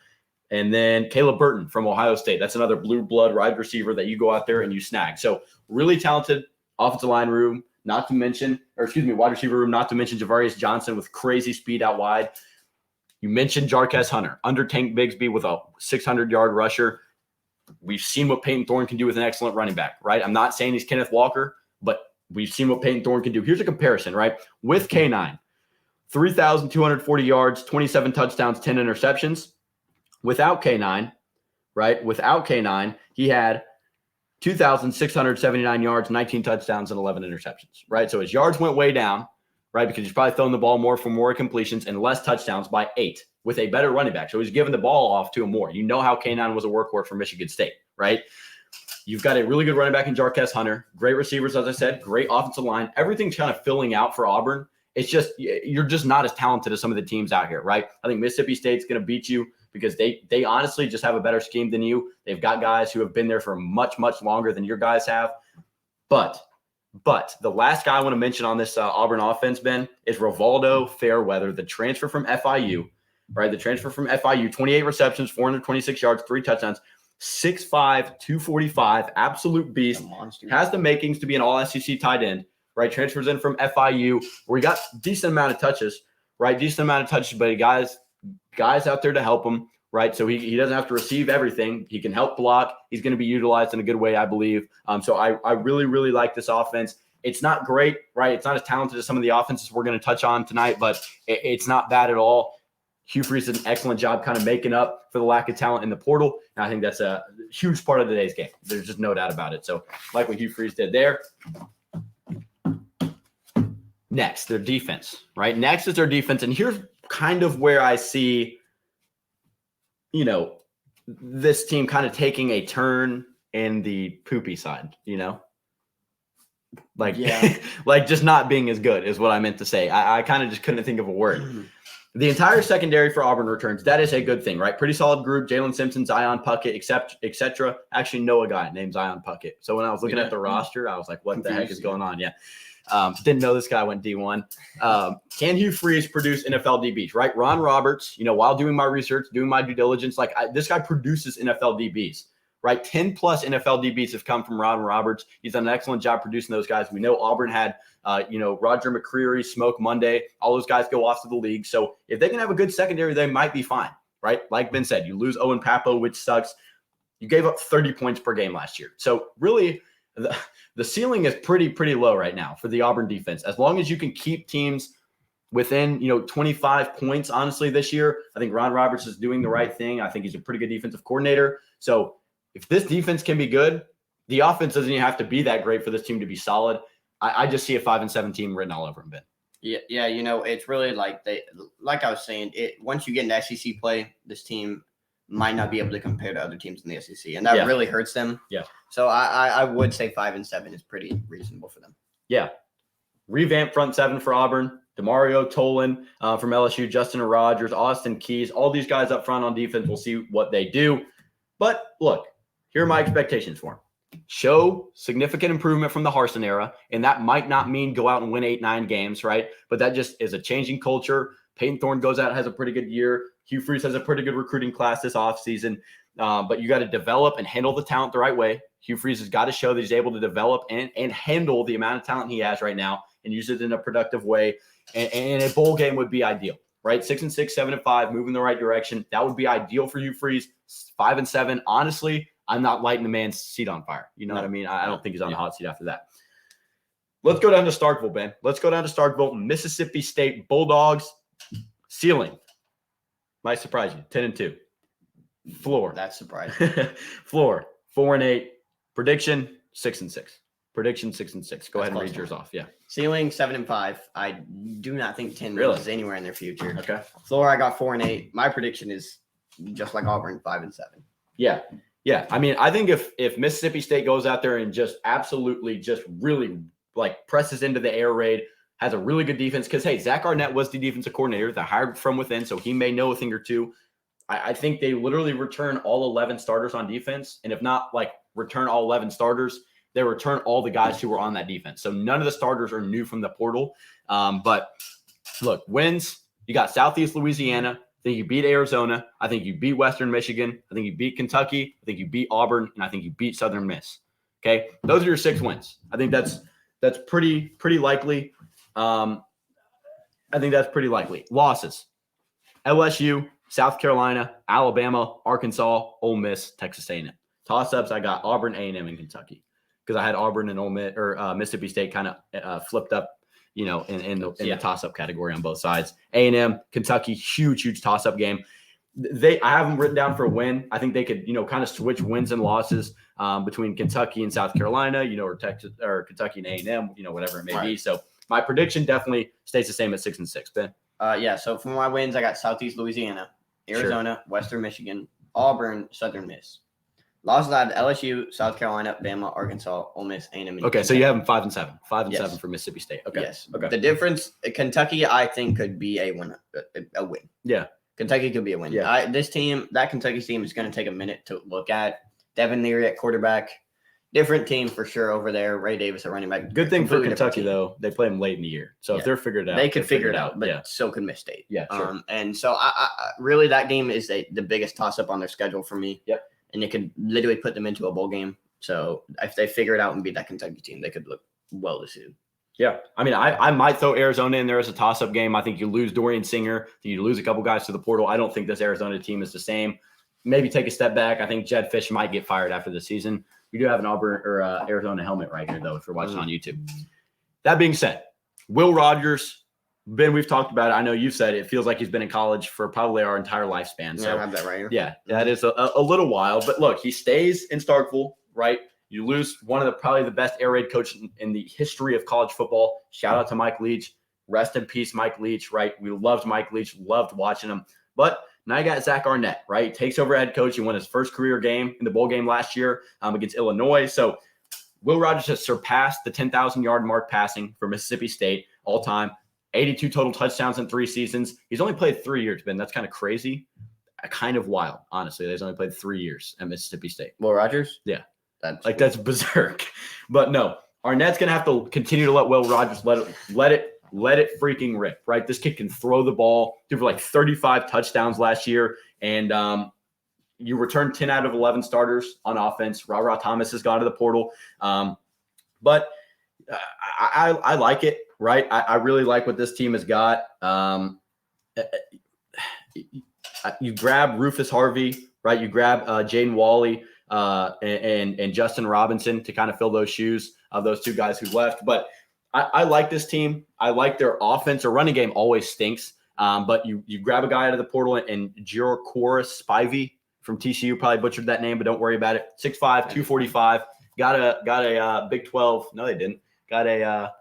And then Caleb Burton from Ohio State. That's another blue blood wide receiver that you go out there and you snag. So really talented offensive line room, wide receiver room, not to mention Javarius Johnson with crazy speed out wide. You mentioned Jarquez Hunter, under Tank Bigsby with a 600-yard rusher. We've seen what Peyton Thorne can do with an excellent running back, right? I'm not saying he's Kenneth Walker, but we've seen what Peyton Thorne can do. Here's a comparison, right? With K9, 3,240 yards, 27 touchdowns, 10 interceptions. Without K9, right? Without K9, he had 2,679 yards, 19 touchdowns, and 11 interceptions, right? So his yards went way down, right? Because he's probably throwing the ball more for more completions and less touchdowns by 8 with a better running back. So he's giving the ball off to him more. You know how K9 was a workhorse for Michigan State, right? You've got a really good running back in Jarquez Hunter, great receivers, as I said, great offensive line. Everything's kind of filling out for Auburn. It's just, you're just not as talented as some of the teams out here, right? I think Mississippi State's going to beat you because they honestly just have a better scheme than you. They've got guys who have been there for much longer than your guys have. But the last guy I want to mention on this Auburn offense, Ben, is Rivaldo Fairweather, the transfer from FIU, right? The transfer from FIU, 28 receptions, 426 yards, 3 touchdowns, 6'5", 245, absolute beast. Has the makings to be an all-SEC tight end, right? Transfers in from FIU, where he got decent amount of touches, right? Decent amount of touches, but guys out there to help him, right? So he doesn't have to receive everything. He can help block. He's going to be utilized in a good way, I believe. So I really like this offense. It's not great, right? It's not as talented as some of the offenses we're going to touch on tonight, but it's not bad at all. Hugh Freeze did an excellent job kind of making up for the lack of talent in the portal. And I think that's a huge part of today's game. There's just no doubt about it. So like what Hugh Freeze did there. Next, their defense, right? Next is their defense. And here's kind of where I see, this team kind of taking a turn in the poopy side, like just not being as good is what I meant to say. I kind of just couldn't think of a word. The entire secondary for Auburn returns. That is a good thing, right? Pretty solid group. Jalen Simpson, Zion Puckett, etc. Actually know a guy named Zion Puckett. So when I was looking at the roster, I was like, what the heck is going on? Yeah. Didn't know this guy went D1. Can Hugh Freeze produce NFL DBs, right? Ron Roberts, while doing my research, doing my due diligence, this guy produces NFL DBs, right? 10 plus NFL DBs have come from Ron Roberts. He's done an excellent job producing those guys. We know Auburn had, Roger McCreary, Smoke Monday. All those guys go off to the league. So if they can have a good secondary, they might be fine, right? Like Ben said, you lose Owen Papo, which sucks. You gave up 30 points per game last year. So really, the ceiling is pretty low right now for the Auburn defense. As long as you can keep teams within, 25 points, honestly, this year, I think Ron Roberts is doing the right thing. I think he's a pretty good defensive coordinator. So if this defense can be good, the offense doesn't even have to be that great for this team to be solid. I just see a 5-7 team written all over him, Ben. Yeah, it's really like I was saying, once you get into SEC play, this team might not be able to compare to other teams in the SEC, and that really hurts them. Yeah. So I would say 5-7 is pretty reasonable for them. Yeah. Revamp front seven for Auburn. DeMario Tolan from LSU, Justin Rogers, Austin Keys, all these guys up front on defense. We'll see what they do. But look, here are my expectations for him. Show significant improvement from the Harsin era, and that might not mean go out and win 8-9 games, right? But that just is a changing culture. Peyton Thorne goes out, has a pretty good year. Hugh Freeze has a pretty good recruiting class this offseason. But you got to develop and handle the talent the right way. Hugh Freeze has got to show that he's able to develop and handle the amount of talent he has right now and use it in a productive way. And a bowl game would be ideal, right? 6-6, 7-5, moving the right direction. That would be ideal for Hugh Freeze. 5-7. Honestly, I'm not lighting the man's seat on fire. You know what I mean? I don't think he's on the hot seat after that. Let's go down to Starkville, Ben. Let's go down to Starkville. Mississippi State Bulldogs. Ceiling. Might surprise you. 10-2. Floor. That's surprising. Floor. 4-8. Prediction 6-6. Prediction 6-6. Go ahead and read yours off. Yeah. Ceiling 7-5. I do not think 10 wins is anywhere in their future. Okay. Floor, I got 4-8. My prediction is just like Auburn, 5-7. Yeah. Yeah. I mean, I think if Mississippi State goes out there and just absolutely just really like presses into the air raid, has a really good defense, because hey, Zach Arnett was the defensive coordinator that hired from within, so he may know a thing or two. I think they literally return all 11 starters on defense, and if not like return all 11 starters, they return all the guys who were on that defense. So none of the starters are new from the portal. But look, wins, you got Southeast Louisiana. I think you beat Arizona. I think you beat Western Michigan. I think you beat Kentucky. I think you beat Auburn, and I think you beat Southern Miss. Okay, those are your 6 wins. I think that's pretty likely. I think that's pretty likely. Losses: LSU, South Carolina, Alabama, Arkansas, Ole Miss, Texas A&M. Toss-ups: I got Auburn, A&M, and Kentucky, because I had Auburn and Ole Miss or Mississippi State kind of flipped up, in the toss-up category on both sides. A&M, Kentucky, huge toss-up game. I have them written down for a win. I think they could, kind of switch wins and losses between Kentucky and South Carolina, or Texas or Kentucky and A&M, whatever it may be. So my prediction definitely stays the same at 6-6. Ben. So for my wins, I got Southeast Louisiana, Arizona, Western Michigan, Auburn, Southern Miss. Losses, I had LSU, South Carolina, Bama, Arkansas, Ole Miss, A&M. Okay, so you have them 5-7. 5-7 for Mississippi State. Okay. Yes. Okay. The difference, Kentucky, I think could be a win. Yeah. Kentucky could be a win. Yeah. That Kentucky team is going to take a minute to look at. Devin Leary at quarterback. Different team for sure over there. Ray Davis at running back. Good thing for Kentucky, though, they play them late in the year. So if they're figured it out, they could figure it out, but so could Miss State. Yeah, sure. And so I really, that game is the biggest toss-up on their schedule for me. Yep. And it could literally put them into a bowl game. So if they figure it out and beat that Kentucky team, they could look well this season. Yeah. I mean, I might throw Arizona in there as a toss-up game. I think you lose Dorian Singer. You lose a couple guys to the portal. I don't think this Arizona team is the same. Maybe take a step back. I think Jed Fish might get fired after the season. We do have an Auburn or Arizona helmet right here, though, if you're watching on YouTube. That being said, Will Rogers, Ben, we've talked about it. I know you said it feels like he's been in college for probably our entire lifespan. So I have that right here. Yeah, that is a little while. But look, he stays in Starkville, right? You lose one of probably the best air raid coaches in the history of college football. Shout out to Mike Leach. Rest in peace, Mike Leach, right? We loved Mike Leach, loved watching him. But now you got Zach Arnett, right? Takes over head coach. He won his first career game in the bowl game last year against Illinois. So Will Rogers has surpassed the 10,000-yard mark passing for Mississippi State all time. 82 total touchdowns in 3 seasons. He's only played 3 years, Ben. That's kind of crazy. Kind of wild, honestly. He's only played 3 years at Mississippi State. Will Rogers? Yeah. That's berserk. But no, Arnett's going to have to continue to let Will Rogers let it freaking rip, right? This kid can throw the ball. Threw for like 35 touchdowns last year. And you return 10 out of 11 starters on offense. Ra Thomas has gone to the portal. But I like it, right? I really like what this team has got. You grab Rufus Harvey, right? You grab Jaden Wally and Justin Robinson to kind of fill those shoes of those two guys who left. But I like this team. I like their offense. Their running game always stinks. But you grab a guy out of the portal and Girocoris Spivey from TCU, probably butchered that name, but don't worry about it. 6'5", 245. Got a Big 12. No, they didn't. Got a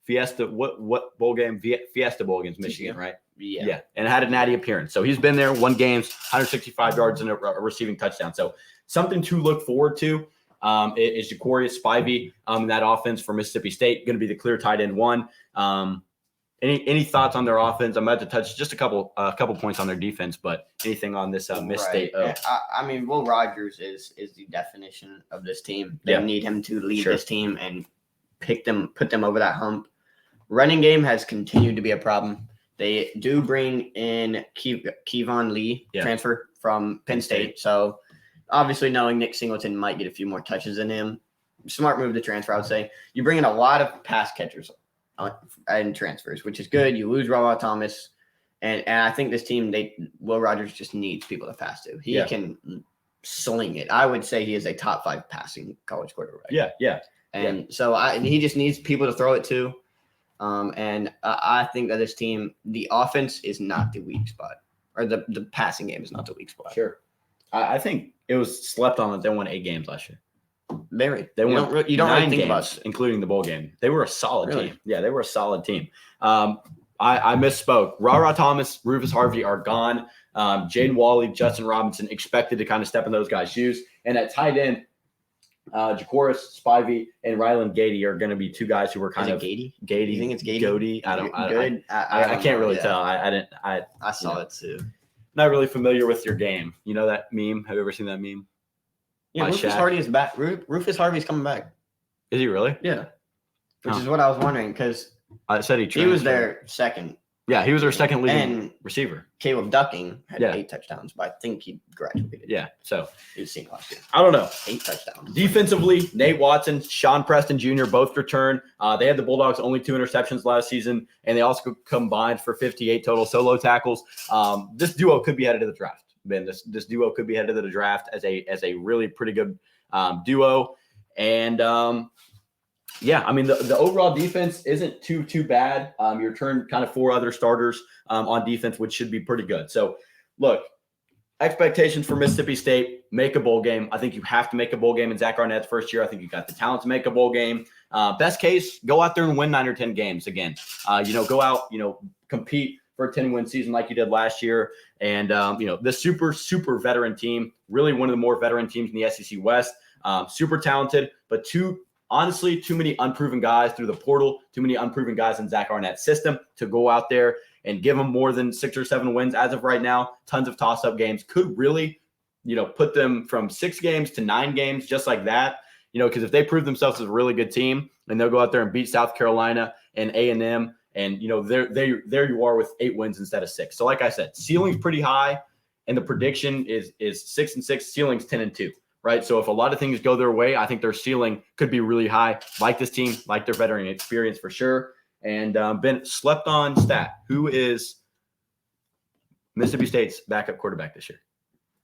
Fiesta. What bowl game? Fiesta Bowl against Michigan, right? Yeah. And had a natty appearance. So he's been there, won games, 165 yards and a receiving touchdown. So something to look forward to is Girocoris Spivey in that offense for Mississippi State. Going to be the clear tight end one. Any thoughts on their offense? I'm about to touch just a couple points on their defense, but anything on this Miss State? I mean, Will Rogers is the definition of this team. They need him to lead this team and put them over that hump. Running game has continued to be a problem. They do bring in Kevon Lee, transfer from Penn State. So obviously knowing Nick Singleton might get a few more touches than him. Smart move to transfer, I would say. You bring in a lot of pass catchers and transfers, which is good. You lose Ra Thomas. And I think this team, Will Rogers just needs people to pass to. He can sling it. I would say he is a top 5 passing college quarterback. Yeah. And so he just needs people to throw it to. And I think that this team, the offense is not the weak spot, or the passing game is not the weak spot. Sure. I think it was slept on that they won 8 games last year. They won. You don't really think about it, including the bowl game. They were a solid team. Yeah, they were a solid team. I misspoke. Ra Thomas, Rufus Harvey are gone. Jaden Wally, Justin Robinson expected to kind of step in those guys' shoes. And at tight end, Girocoris Spivey and Ryland Gady are going to be two guys who were kind of Gady. You think it's Gady? Gody? I can't really tell. I saw it too. Not really familiar with your game. You know that meme? Have you ever seen that meme? Yeah, Rufus Harvey is back. Rufus Harvey's coming back. Is he really? Yeah. Which is what I was wondering, because I said he was their second. Yeah, he was their second leading receiver. Caleb Ducking had 8 touchdowns, but I think he graduated. Yeah, so he was seen last year. I don't know. 8 touchdowns. Defensively, Nate Watson, Sean Preston Jr. both return. They had the Bulldogs only 2 interceptions last season, and they also combined for 58 total solo tackles. This duo could be headed to the draft. Ben, this duo could be headed to the draft as a really pretty good duo. And I mean, the overall defense isn't too bad. You return kind of 4 other starters on defense, which should be pretty good. So, look, expectations for Mississippi State, make a bowl game. I think you have to make a bowl game in Zach Arnett's first year. I think you got the talent to make a bowl game. Best case, go out there and win 9 or 10 games again. Go out, compete for a 10-win season like you did last year. And, the super veteran team, really one of the more veteran teams in the SEC West, super talented, but too many unproven guys through the portal, too many unproven guys in Zach Arnett's system to go out there and give them more than 6 or 7 wins as of right now. Tons of toss-up games could really, put them from 6 games to 9 games just like that. Because if they prove themselves as a really good team, and they'll go out there and beat South Carolina and A&M, and there you are with 8 wins instead of 6. So like I said, ceiling's pretty high, and the prediction is 6-6, ceiling's 10-2. Right. So if a lot of things go their way, I think their ceiling could be really high. Like this team, like their veteran experience for sure. And Ben, slept on stat. Who is Mississippi State's backup quarterback this year?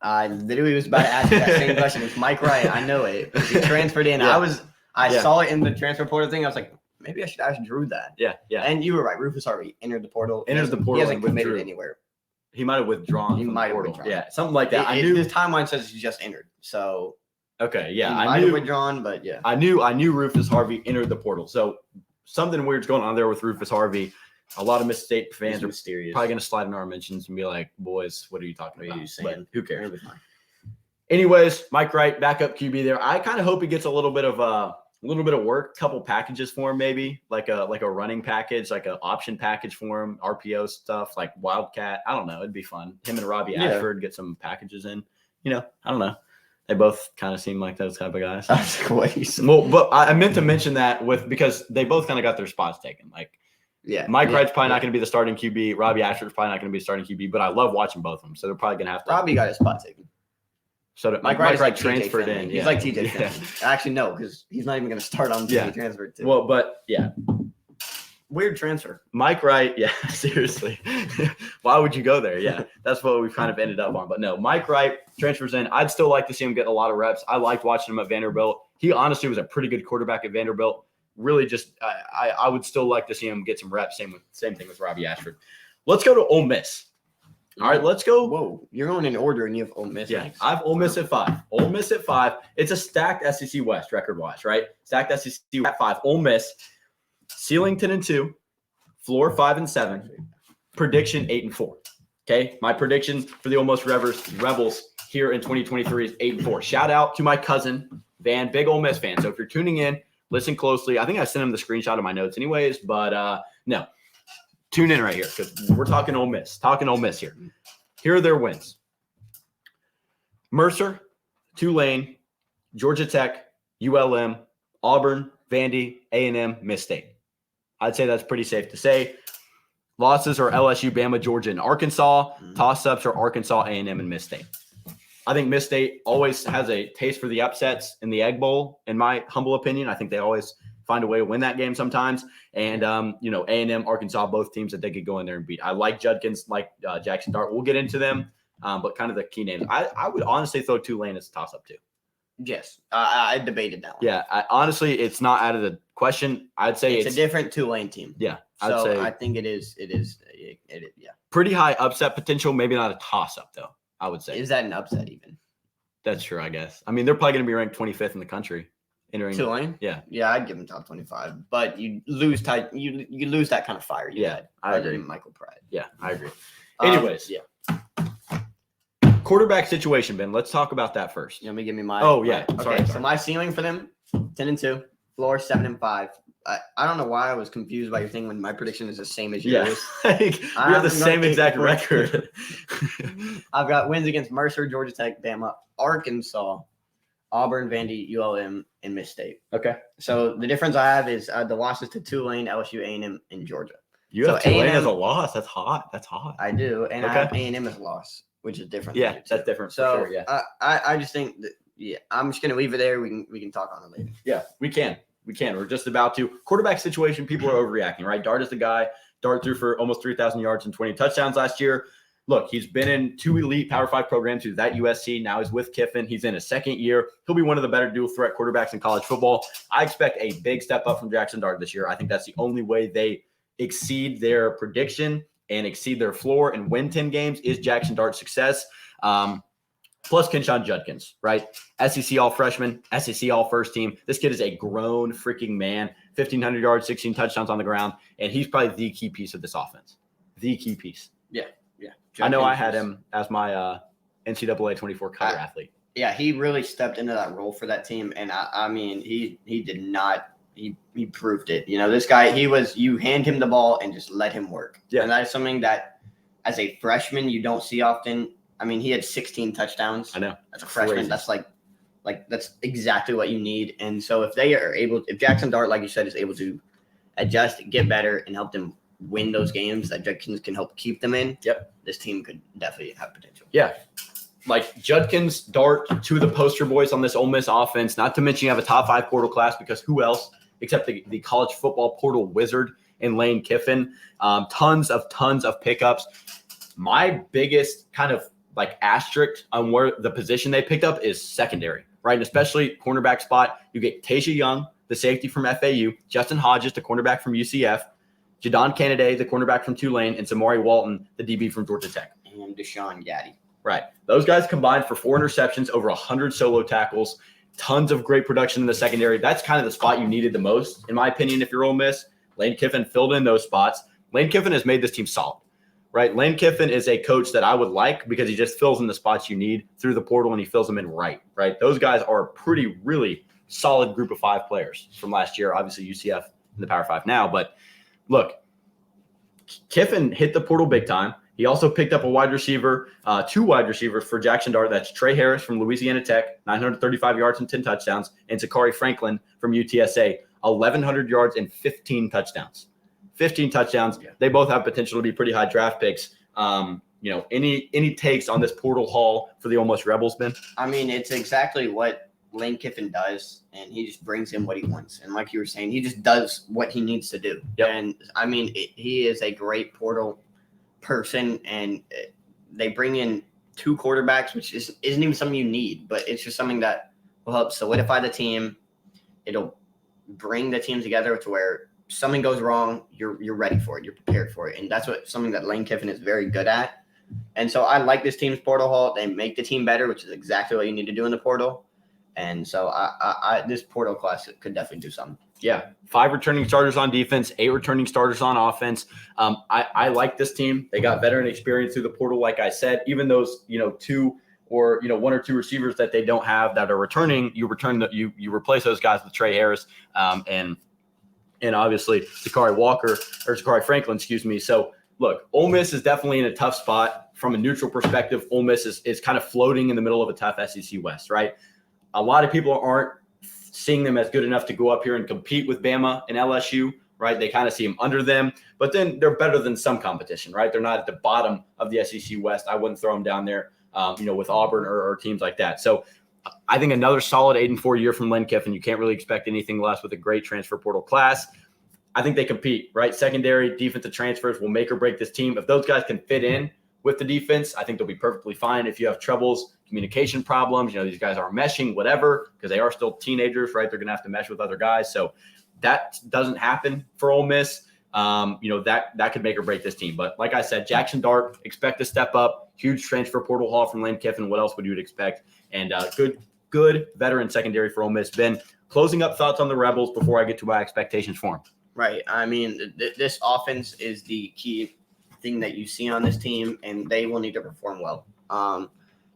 I literally was about to ask that same question. It's Mike Wright. I know it. He transferred in. Yeah. I saw it in the transfer portal thing. I was like, maybe I should ask Drew that. Yeah. And you were right. Rufus Harvey entered the portal. He hasn't committed anywhere. He might have withdrawn. Yeah, something like that. His timeline says he just entered. So okay, yeah, I knew withdrawn, but yeah, I knew Rufus Harvey entered the portal. So something weird's going on there with Rufus Harvey. A lot of Mississippi State fans are mysterious. Probably going to slide in our mentions and be like, "Boys, what are you talking about?" But who cares? Anyways, Mike Wright, backup QB there. I kind of hope he gets a little bit of work, couple packages for him, maybe like a running package, like an option package for him, RPO stuff, like Wildcat. I don't know. It'd be fun. Him and Robbie Ashford get some packages in. I don't know. They both kind of seem like those type of guys. That's crazy. Well, but I meant to mention that because they both kind of got their spots taken. Like, Mike Wright's probably not going to be the starting QB. Robbie Ashford's probably not going to be the starting QB. But I love watching both of them, so they're probably going to have to. Robbie got his spot taken. So Mike Wright is like transferred TJ Finley. in. He's Yeah. like TJ Yeah. Finley. Actually, no, because he's not even going to start on the Yeah. team he transferred to. Well, but yeah, Weird transfer. Mike Wright. Yeah, seriously. Why would you go there? Yeah, that's what we've kind of ended up on. But no, Mike Wright transfers in. I'd still like to see him get a lot of reps. I liked watching him at Vanderbilt. He honestly was a pretty good quarterback at Vanderbilt. Really, just I would still like to see him get some reps. Same thing with Robbie Ashford. Let's go to Ole Miss. All right, let's go. Whoa, you're going in order, and you have Ole Miss. Yeah, next. I have Ole Miss at 5. Ole Miss at 5. It's a stacked SEC West record-wise, right? Stacked SEC at 5. Ole Miss, ceiling 10-2, floor 5-7, prediction 8-4. Okay, my prediction for the Almost Rebels here in 2023 is 8-4. Shout out to my cousin Van, big Ole Miss fan. So if you're tuning in, listen closely. I think I sent him the screenshot of my notes, anyways. But no. Tune in right here because we're talking Ole Miss. Talking Ole Miss here. Here are their wins. Mercer, Tulane, Georgia Tech, ULM, Auburn, Vandy, A&M, Miss State. I'd say that's pretty safe to say. Losses are LSU, Bama, Georgia, and Arkansas. Toss-ups are Arkansas, A&M, and Miss State. I think Miss State always has a taste for the upsets in the Egg Bowl, in my humble opinion. I think they always find a way to win that game sometimes. And, A&M, Arkansas, both teams that they could go in there and beat. I like Judkins, like Jackson Dart. We'll get into them, but kind of the key names. I would honestly throw Tulane as a toss-up too. Yes, I debated that one. Yeah, honestly, it's not out of the question. I'd say it's a different Tulane team. Yeah, So I'd say I think it is. Yeah. pretty high upset potential. Maybe not a toss-up though. I would say Is that an upset even? that's true. I guess. I mean, they're probably going to be ranked 25th in the country. Entering. Tulane? Yeah. Yeah, I'd give them top 25. But you lose you lose that kind of fire. You Yeah, had I other agree. than Michael Pride. Yeah, I agree. Anyways, yeah. quarterback situation, Ben. Let's talk about that first. You want me to give me my? Oh, yeah. Okay. Sorry. So my ceiling for them 10-2, floor 7-5. I don't know why I was confused by your thing when my prediction is the same as Yeah, yours. we have the same exact record. I've got wins against Mercer, Georgia Tech, Bama, Arkansas, Auburn, Vandy, ULM, and Miss State. Okay. So the difference I have is the losses to Tulane, LSU, A&M, and Georgia. You have So Tulane A&M as a loss. That's hot. That's hot. I do, and Okay. I have A&M as a loss, which is different. Yeah, than you, that's too. different. So for sure, yeah. I just think that I'm just gonna leave it there. We can talk on it later. Yeah, we can. We're just about to. Quarterback situation, people are overreacting, right? Dart is the guy. Dart threw for almost 3,000 yards and 20 touchdowns last year. Look, he's been in 2 elite Power 5 programs. He was at USC. Now he's with Kiffin. He's in his second year. He'll be one of the better dual threat quarterbacks in college football. I expect a big step up from Jackson Dart this year. I think that's the only way they exceed their prediction and exceed their floor and win 10 games is Jackson Dart's success. Plus Kenshawn Judkins, right? SEC all freshman, SEC all first team. This kid is a grown freaking man. 1,500 yards, 16 touchdowns on the ground, and he's probably the key piece of this offense. The key piece. Yeah. I know I had him as my NCAA 24 cutter athlete. Yeah, he really stepped into that role for that team, and I mean, he did not. He proved it. You know, this guy, you hand him the ball and just let him work. Yeah. And that is something that, as a freshman, you don't see often. I mean, he had 16 touchdowns. I know. As a freshman, Crazy. that's like that's exactly what you need. And so if Jackson Dart, like you said, is able to adjust, get better, and help them win those games that Judkins can help keep them in. Yep. This team could definitely have potential. Yeah. Like Judkins, Dart, two of the poster boys on this Ole Miss offense. Not to mention you have a top 5 portal class because who else except the college football portal wizard in Lane Kiffin. Tons of pickups. My biggest kind of like asterisk on where the position they picked up is secondary, right? And especially cornerback spot. You get Tasia Young, the safety from FAU, Justin Hodges, the cornerback from UCF, Jadon Kennedy, the cornerback from Tulane, and Samari Walton, the DB from Georgia Tech. And Deshaun Gaddy. Right. Those guys combined for 4 interceptions, over 100 solo tackles, tons of great production in the secondary. That's kind of the spot you needed the most, in my opinion, if you're Ole Miss. Lane Kiffin filled in those spots. Lane Kiffin has made this team solid, right? Lane Kiffin is a coach that I would like because he just fills in the spots you need through the portal and he fills them in right? Those guys are a pretty, really solid group of 5 players from last year. Obviously, UCF in the Power 5 now. But look, Kiffin hit the portal big time. He also picked up a wide receiver, 2 wide receivers for Jackson Dart. That's Trey Harris from Louisiana Tech, 935 yards and 10 touchdowns, and Zachary Franklin from UTSA, 1,100 yards and 15 touchdowns. 15 touchdowns. Yeah. They both have potential to be pretty high draft picks. any takes on this portal haul for the almost Rebels, Ben? I mean, it's exactly what Lane Kiffin does, and he just brings in what he wants. And like you were saying, he just does what he needs to do. Yep. And I mean, he is a great portal person, and they bring in 2 quarterbacks, which isn't even something you need, but it's just something that will help solidify the team. It'll bring the team together to where something goes wrong, you're ready for it, you're prepared for it, and that's something that Lane Kiffin is very good at. And so I like this team's portal haul. They make the team better, which is exactly what you need to do in the portal. And so I this portal class could definitely do something. Yeah, 5 returning starters on defense, 8 returning starters on offense. I like this team. They got veteran experience through the portal, like I said. Even those 2 or 1 or 2 receivers that they don't have that are returning, you replace those guys with Trey Harris and obviously Zakari Franklin, excuse me. So look, Ole Miss is definitely in a tough spot from a neutral perspective. Ole Miss is kind of floating in the middle of a tough SEC West, right? A lot of people aren't seeing them as good enough to go up here and compete with Bama and LSU, right? They kind of see them under them, but then they're better than some competition, right? They're not at the bottom of the SEC West. I wouldn't throw them down there, with Auburn or teams like that. So I think another solid 8-4 year from Lane Kiffin. You can't really expect anything less with a great transfer portal class. I think they compete, right? Secondary, defensive transfers will make or break this team. If those guys can fit in with the defense, I think they'll be perfectly fine. If you have troubles, communication problems, these guys aren't meshing, whatever, because they are still teenagers, right? They're going to have to mesh with other guys. So that doesn't happen for Ole Miss. That could make or break this team. But like I said, Jackson Dart, expect to step up. Huge transfer portal haul from Lane Kiffin. What else would you expect? And good veteran secondary for Ole Miss. Ben, closing up thoughts on the Rebels before I get to my expectations for them. Right. I mean, this offense is the key thing that you see on this team, and they will need to perform well.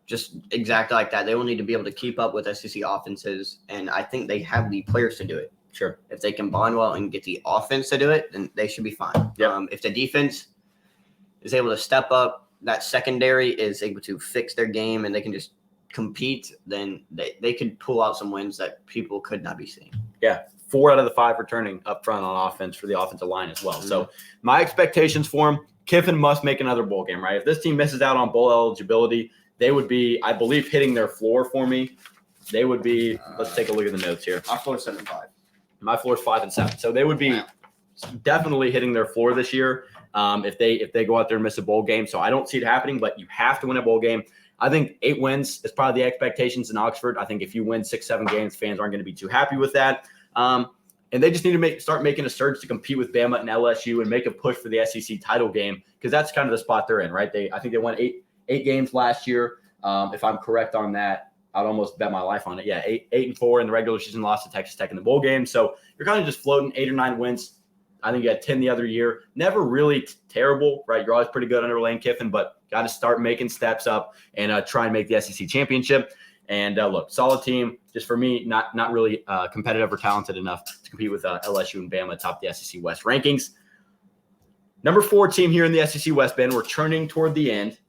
Just exactly like that. They will need to be able to keep up with SEC offenses, and I think they have the players to do it. Sure. If they can bond well and get the offense to do it, then they should be fine. Yep. If the defense is able to step up, that secondary is able to fix their game, and they can just compete, then they could pull out some wins that people could not be seeing. Yeah. 4 out of the 5 returning up front on offense for the offensive line as well. Mm-hmm. So my expectations for him, Kiffin must make another bowl game, right? If this team misses out on bowl eligibility, they would be, I believe, hitting their floor for me. They would be, let's take a look at the notes here. My floor is 7-5. My floor is 5-7. So they would be definitely hitting their floor this year if they go out there and miss a bowl game. So I don't see it happening, but you have to win a bowl game. I think 8 wins is probably the expectations in Oxford. I think if you win 6-7 games, fans aren't going to be too happy with that. And they just need to start making a surge to compete with Bama and LSU and make a push for the SEC title game, because that's kind of the spot they're in, right? I think they won eight games last year. If I'm correct on that, I'd almost bet my life on it. Yeah, 8-4 in the regular season, lost to Texas Tech in the bowl game. So you're kind of just floating 8 or 9 wins. I think you had 10 the other year. Never really terrible, right? You're always pretty good under Lane Kiffin, but got to start making steps up and try and make the SEC championship. And look, solid team. Just for me, not really competitive or talented enough to compete with LSU and Bama atop the SEC West rankings. Number 4 team here in the SEC West, Ben. We're turning toward the end.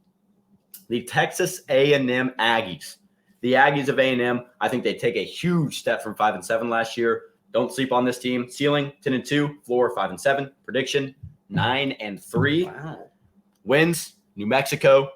The Texas A&M Aggies. The Aggies of A&M, I think they take a huge step from 5-7 last year. Don't sleep on this team. Ceiling 10-2, floor 5-7. Prediction 9-3. Wow. Wins: New Mexico,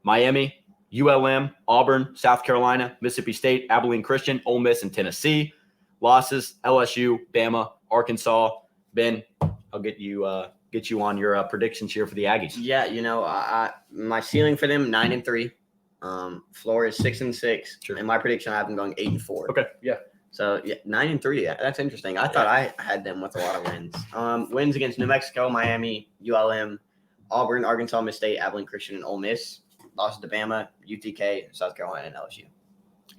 Miami, ULM, Auburn, South Carolina, Mississippi State, Abilene Christian, Ole Miss, and Tennessee. Losses: LSU, Bama, Arkansas. Ben, I'll get you on your predictions here for the Aggies. Yeah, my ceiling for them 9-3. Floor is 6-6. Sure. And my prediction, I have them going 8-4. Okay, yeah. So 9-3. Yeah, that's interesting. I thought I had them with a lot of wins. Wins against New Mexico, Miami, ULM, Auburn, Arkansas, Miss State, Abilene Christian, and Ole Miss. Losses to Bama, UTK, South Carolina, and LSU.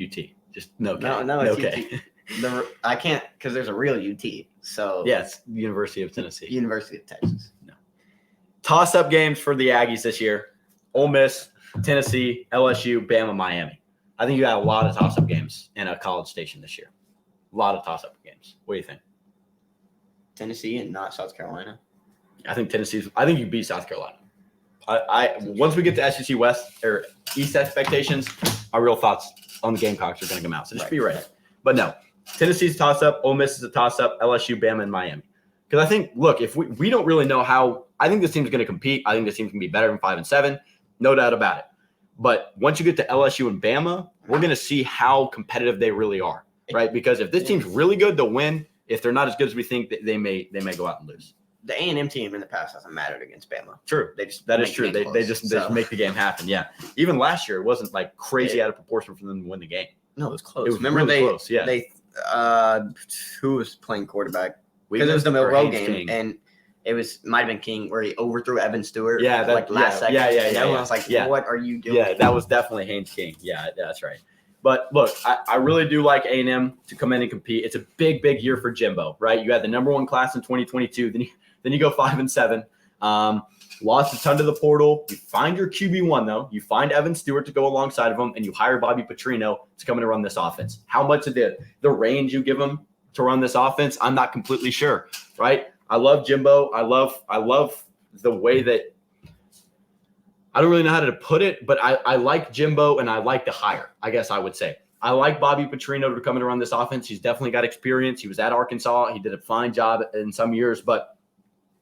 UT. Just no K. No, it's K. UT. I can't, because there's a real UT. So yes, University of Tennessee. University of Texas. No. Toss-up games for the Aggies this year: Ole Miss, Tennessee, LSU, Bama, Miami. I think you got a lot of toss-up games in a College Station this year. A lot of toss-up games. What do you think? Tennessee and not South Carolina. I think you beat South Carolina. I once we get to SEC West or East expectations, our real thoughts on the Gamecocks are going to come out. So just be ready. But no, Tennessee's toss-up, Ole Miss is a toss-up, LSU, Bama, and Miami. Because I think, look, if we don't really know how – I think this team's going to compete. I think this team's going to be better than 5-7. no doubt about it. But once you get to LSU and Bama, we're going to see how competitive they really are, right? Because if this team's really good, they'll win. If they're not as good as we think, they may go out and lose. The A&M team in the past hasn't mattered against Bama. True. That is true. They just make the game happen. Yeah. Even last year, it wasn't like crazy out of proportion for them to win the game. No, it was close. It was Remember really close. Yeah. Who was playing quarterback? Because Weigman it was the or Monroe Haynes game, King? and it might have been King where he overthrew Evan Stewart. Yeah, like last second. Yeah. I was like, what are you doing? Yeah, that was definitely Haynes King. Yeah, that's right. But look, I really do like A&M to come in and compete. It's a big year for Jimbo, right? You had the number 1 class in 2022. Then you go 5-7. Lost a ton to the portal. You find your QB1 though. You find Evan Stewart to go alongside of him, and you hire Bobby Petrino to come in and run this offense. How much of the range you give him to run this offense, I'm not completely sure, right? I love Jimbo. I love the way that I don't really know how to put it, but I like Jimbo and I like the hire, I guess I would say. I like Bobby Petrino to come in and run this offense. He's definitely got experience. He was at Arkansas. He did a fine job in some years, but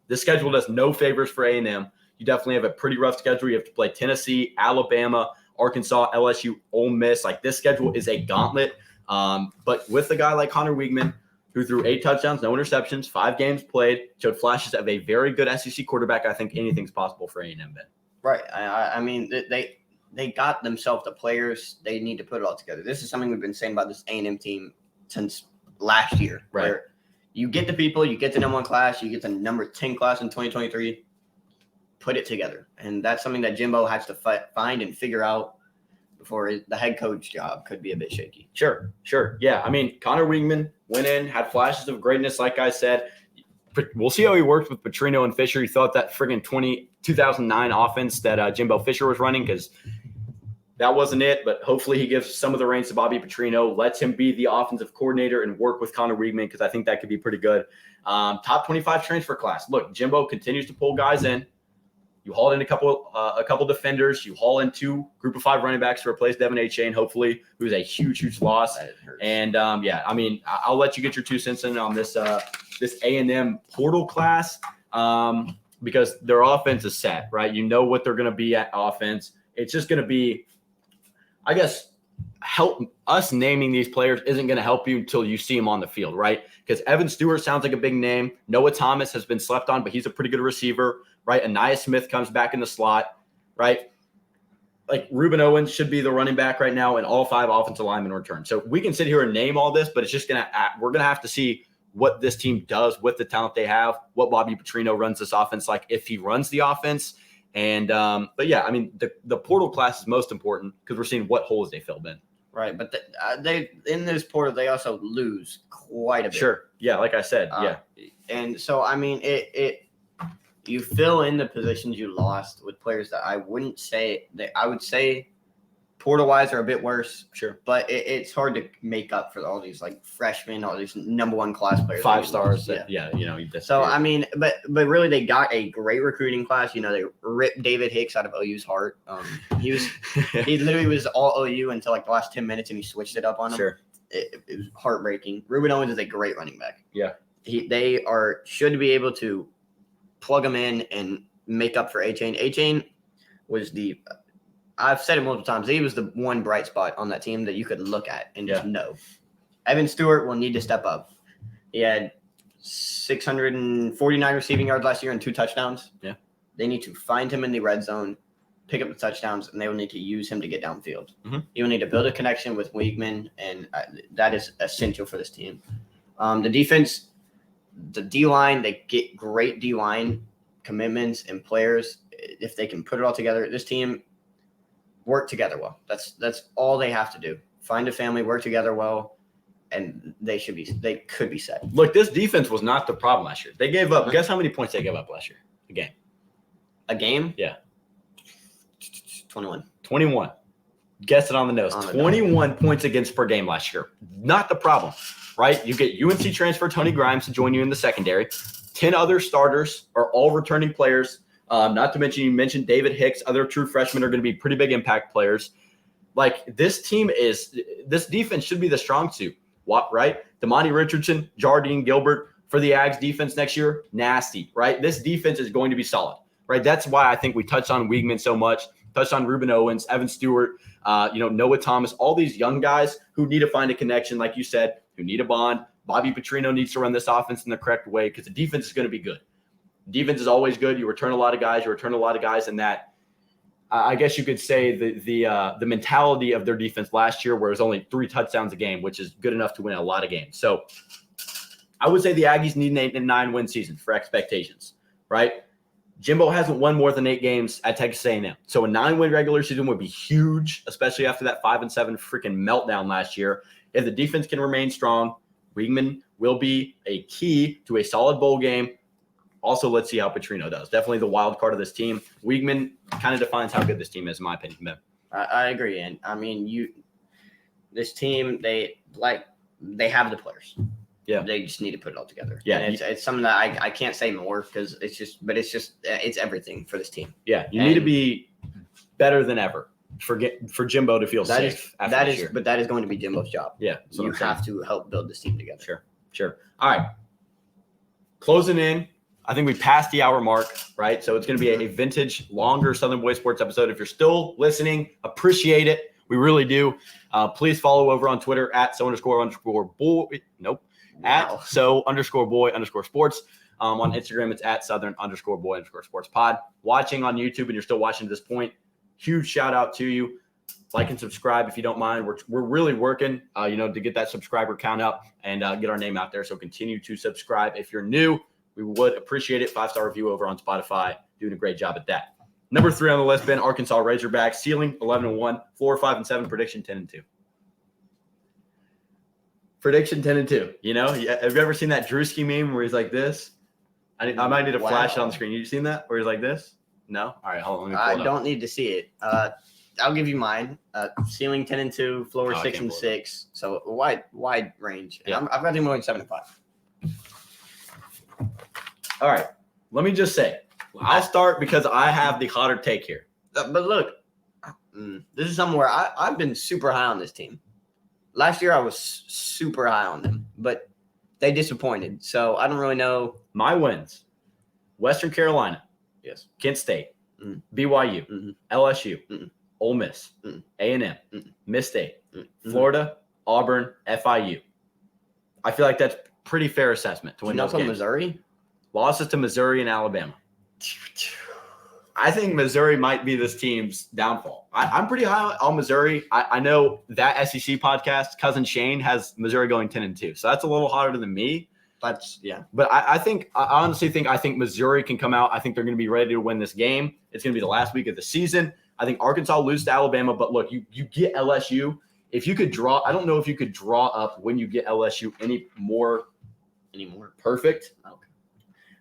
this schedule does no favors for A&M. You definitely have a pretty rough schedule. You have to play Tennessee, Alabama, Arkansas, LSU, Ole Miss. Like this schedule is a gauntlet. But with a guy like Connor Weigman, who threw 8 touchdowns, no interceptions, 5 games played, showed flashes of a very good SEC quarterback, I think anything's possible for A&M, Ben. Right. I mean, they got themselves the players. They need to put it all together. This is something we've been saying about this A&M team since last year. Right. Where you get the people, you get the number 1 class, you get the number 10 class in 2023, put it together. And that's something that Jimbo has to find and figure out before the head coach job could be a bit shaky. Sure. Yeah, I mean, Connor Weigman went in, had flashes of greatness, like I said. We'll see how he works with Petrino and Fisher. He thought that friggin' 2009 offense that Jimbo Fisher was running, because that wasn't it. But hopefully he gives some of the reins to Bobby Petrino, lets him be the offensive coordinator and work with Connor Weigman, because I think that could be pretty good. Top 25 transfer class. Look, Jimbo continues to pull guys in. You haul in a couple defenders. You haul in 2 group of 5 running backs to replace Devin Achane, hopefully, who's a huge loss. And yeah, I mean, I'll let you get your 2 cents in on this A&M portal class, because their offense is set, right? You know what they're going to be at offense. It's just going to be, I guess, help us naming these players isn't going to help you until you see them on the field, right? Because Evan Stewart sounds like a big name. Noah Thomas has been slept on, but he's a pretty good receiver, right? Anaya Smith comes back in the slot, right? Like Ruben Owens should be the running back right now, and all 5 offensive linemen return. So we can sit here and name all this, but it's just we're going to have to see what this team does with the talent they have, what Bobby Petrino runs this offense like, if he runs the offense. And but yeah, I mean, the portal class is most important because we're seeing what holes they filled in. Right, but they in this portal they also lose quite a bit. Sure, yeah, like I said, yeah. And so I mean, it you fill in the positions you lost with players that I wouldn't say that I would say portal wise are a bit worse. Sure, but it's hard to make up for all these like freshmen, all these number 1 class players, 5 stars. Yeah, you know. So I mean, but really they got a great recruiting class. You know, they ripped David Hicks out of OU's heart. He literally was all OU until like the last 10 minutes, and he switched it up on him. Sure, it was heartbreaking. Ruben Owens is a great running back. Yeah, they should be able to plug him in and make up for Achane. Achane was I've said it multiple times. He was the one bright spot on that team that you could look at and just know. Evan Stewart will need to step up. He had 649 receiving yards last year and 2 touchdowns. Yeah. They need to find him in the red zone, pick up the touchdowns, and they will need to use him to get downfield. Mm-hmm. You will need to build a connection with Weigman, and that is essential for this team. The defense, the D-line, they get great D-line commitments and players. If they can put it all together, this team – work together well. That's all they have to do. Find a family, work together well, and they could be set. Look, this defense was not the problem last year. They gave up. Guess how many points they gave up last year? A game? Yeah. 21. Guess it on the nose. 21 points against per game last year. Not the problem, right? You get UNC transfer Tony Grimes to join you in the secondary. 10 other starters are all returning players. Not to mention, you mentioned David Hicks. Other true freshmen are going to be pretty big impact players. Like this defense should be the strong suit, right? Damani Richardson, Jardine Gilbert for the Ags defense next year, nasty, right? This defense is going to be solid, right? That's why I think we touched on Weigman so much. touched on Ruben Owens, Evan Stewart, Noah Thomas, all these young guys who need to find a connection, like you said, who need a bond. Bobby Petrino needs to run this offense in the correct way because the defense is going to be good. Defense is always good. You return a lot of guys, and that I guess you could say the mentality of their defense last year, where it was only 3 touchdowns a game, which is good enough to win a lot of games. So I would say the Aggies need an 8-9 season for expectations, right? Jimbo hasn't won more than 8 games at Texas A&M. So a 9-win regular season would be huge, especially after that 5-7 freaking meltdown last year. If the defense can remain strong, Weigman will be a key to a solid bowl game. Also, let's see how Petrino does. Definitely the wild card of this team. Weigman kind of defines how good this team is, in my opinion. Ben. I agree. And I mean, this team, they have the players. Yeah. They just need to put it all together. Yeah. And it's something that I can't say more because it's everything for this team. Yeah. You need to be better than ever for Jimbo to feel safe after this year. But that is going to be Jimbo's job. Yeah. You have to help build this team together. Sure. All right. Closing in. I think we passed the hour mark, right? So it's going to be a vintage, longer Southern Boys Sports episode. If you're still listening, appreciate it. We really do. Please follow over on Twitter at @so_boy. Nope. Wow. At @so_boy_sports. On Instagram, it's at @southern_boy_sports pod. Watching on YouTube, and you're still watching at this point, huge shout out to you. Like and subscribe if you don't mind. We're really working, to get that subscriber count up and get our name out there. So continue to subscribe. If you're new, we would appreciate it. 5-star review over on Spotify. Doing a great job at that. Number 3 on the list, Ben, Arkansas Razorbacks. Ceiling 11-1, floor 5-7, prediction 10-2. Prediction 10-2. Have you ever seen that Drewski meme where he's like this? I might need to flash it on the screen. You seen that? Where he's like this? No? All right, hold on. Let me pull it up. Don't need to see it. I'll give you mine. Ceiling 10-2, floor 6-6. So wide range. And Yeah. I've got them going 7-5. All right. Let me just say, I'll start because I have the hotter take here. But look, this is something where I've been super high on this team. Last year I was super high on them, but they disappointed. So I don't really know. My wins: Western Carolina, Yes. Kent State, Mhm. BYU, Mhm. LSU, Mhm. Ole Miss, Mhm. A&M, Mhm. Miss State, Mhm. Florida, Auburn, FIU. I feel like that's pretty fair assessment to win those games. Missouri? Losses to Missouri and Alabama. I think Missouri might be this team's downfall. I'm pretty high on Missouri. I know that SEC podcast, Cousin Shane, has Missouri going 10-2. So that's a little hotter than me. Yeah. But I honestly think Missouri can come out. I think they're going to be ready to win this game. It's going to be the last week of the season. I think Arkansas loses to Alabama. But look, you get LSU. If you could draw, I don't know if you could draw up when you get LSU anymore perfect. Okay.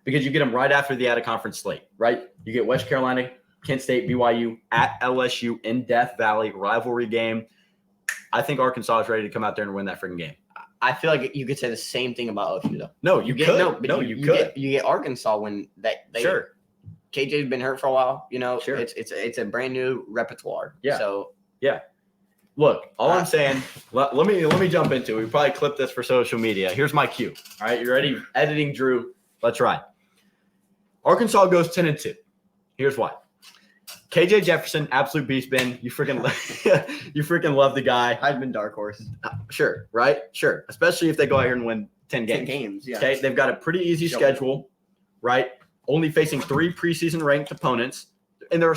Because you get them right after the out-of-conference slate, right? You get West Carolina, Kent State, BYU, at LSU in Death Valley, rivalry game. I think Arkansas is ready to come out there and win that freaking game. I feel like you could say the same thing about OSU though. No, you could. You get Arkansas when they Sure. KJ's been hurt for a while. Sure. It's a brand new repertoire. Yeah. So Look, all I'm saying, let me jump into it. We probably clip this for social media. Here's my cue. All right, you ready? Editing, Drew. Let's ride. Arkansas goes 10-2. Here's why. KJ Jefferson, absolute beast, Ben. You freaking love the guy. Heisman dark horse. Sure, right? Sure. Especially if they go out here and win 10 games. 10 games, yeah. Okay, they've got a pretty easy Sure. schedule, right? Only facing 3 preseason ranked opponents. And they're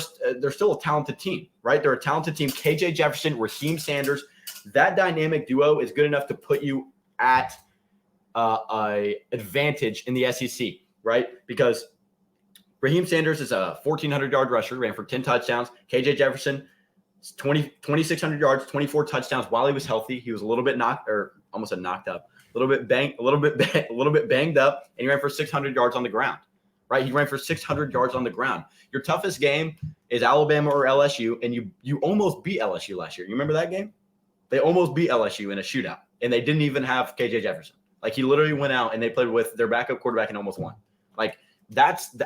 still a talented team, right? They're a talented team. KJ Jefferson, Raheem Sanders, that dynamic duo is good enough to put you at a advantage in the SEC, right? Because Raheem Sanders is a 1,400-yard rusher, ran for 10 touchdowns. KJ Jefferson, 2,600 yards, 24 touchdowns while he was healthy. He was a little bit knocked up, a little bit banged up, and he ran for 600 yards on the ground. Right, he ran for 600 yards on the ground. Your toughest game is Alabama or LSU, and you almost beat LSU last year. You remember that game? They almost beat LSU in a shootout, and they didn't even have KJ Jefferson. Like, he literally went out and they played with their backup quarterback and almost won. Like,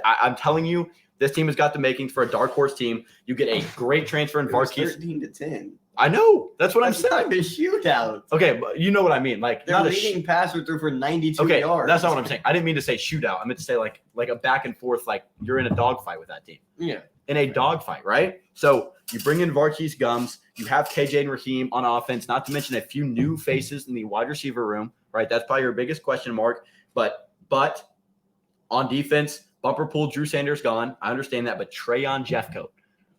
I'm telling you, this team has got the makings for a dark horse team. You get a great transfer in Varkis. 13-10. I know. That's what I'm saying. Not a shootout. Okay, but you know what I mean. Like, Their leading passer threw for 92 okay, yards. that's not what I'm saying. I didn't mean to say shootout. I meant to say like a back and forth, like you're in a dogfight with that team. Yeah. in a dogfight, right? So you bring in Varkey's Gums, you have KJ and Raheem on offense, not to mention a few new faces in the wide receiver room, right? That's probably your biggest question mark. But on defense, bumper pool, Drew Sanders gone. I understand that, but Trayon Jeffcoat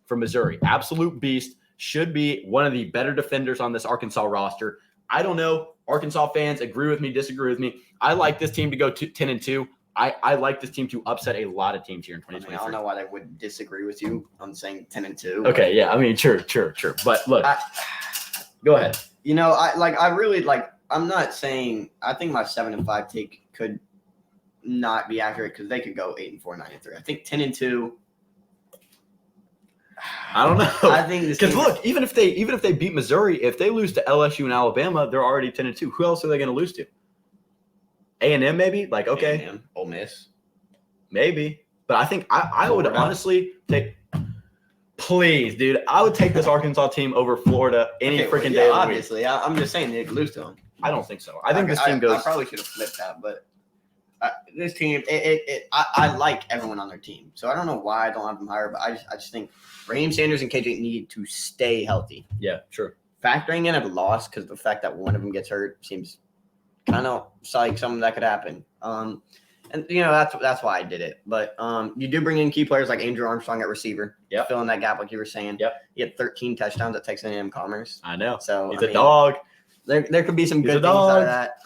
from Missouri, absolute beast, should be one of the better defenders on this Arkansas roster. I don't know. Arkansas fans agree with me, disagree with me. I like this team to go 10-2. I like this team to upset a lot of teams here in 2023. I don't know why they would disagree with you on saying 10-2. Okay, yeah. I mean, sure. But look, go ahead. I'm not saying I think my 7-5 take could not be accurate because they could go 8-4, 9-3. I think 10-2. I don't know. I think this because look, even if they beat Missouri, if they lose to LSU and Alabama, they're already 10-2. Who else are they going to lose to? A&M maybe? Like, okay, A&M, Ole Miss, maybe. But I think I would honestly take. Please, dude, I would take this Arkansas team over Florida any freaking day of the week. Obviously, I'm just saying they could lose to them. I don't think so. I think this team goes. I probably should have flipped that, but this team, I like everyone on their team, so I don't know why I don't have them higher, but I just think Raheem Sanders and KJ need to stay healthy. Yeah, sure. Factoring in a loss because the fact that one of them gets hurt seems kind of like something that could happen. And that's why I did it. But you do bring in key players like Andrew Armstrong at receiver, filling that gap like you were saying. Yep. He had 13 touchdowns at Texas A&M Commerce. I know. So he's a dog. There could be some good things out of that.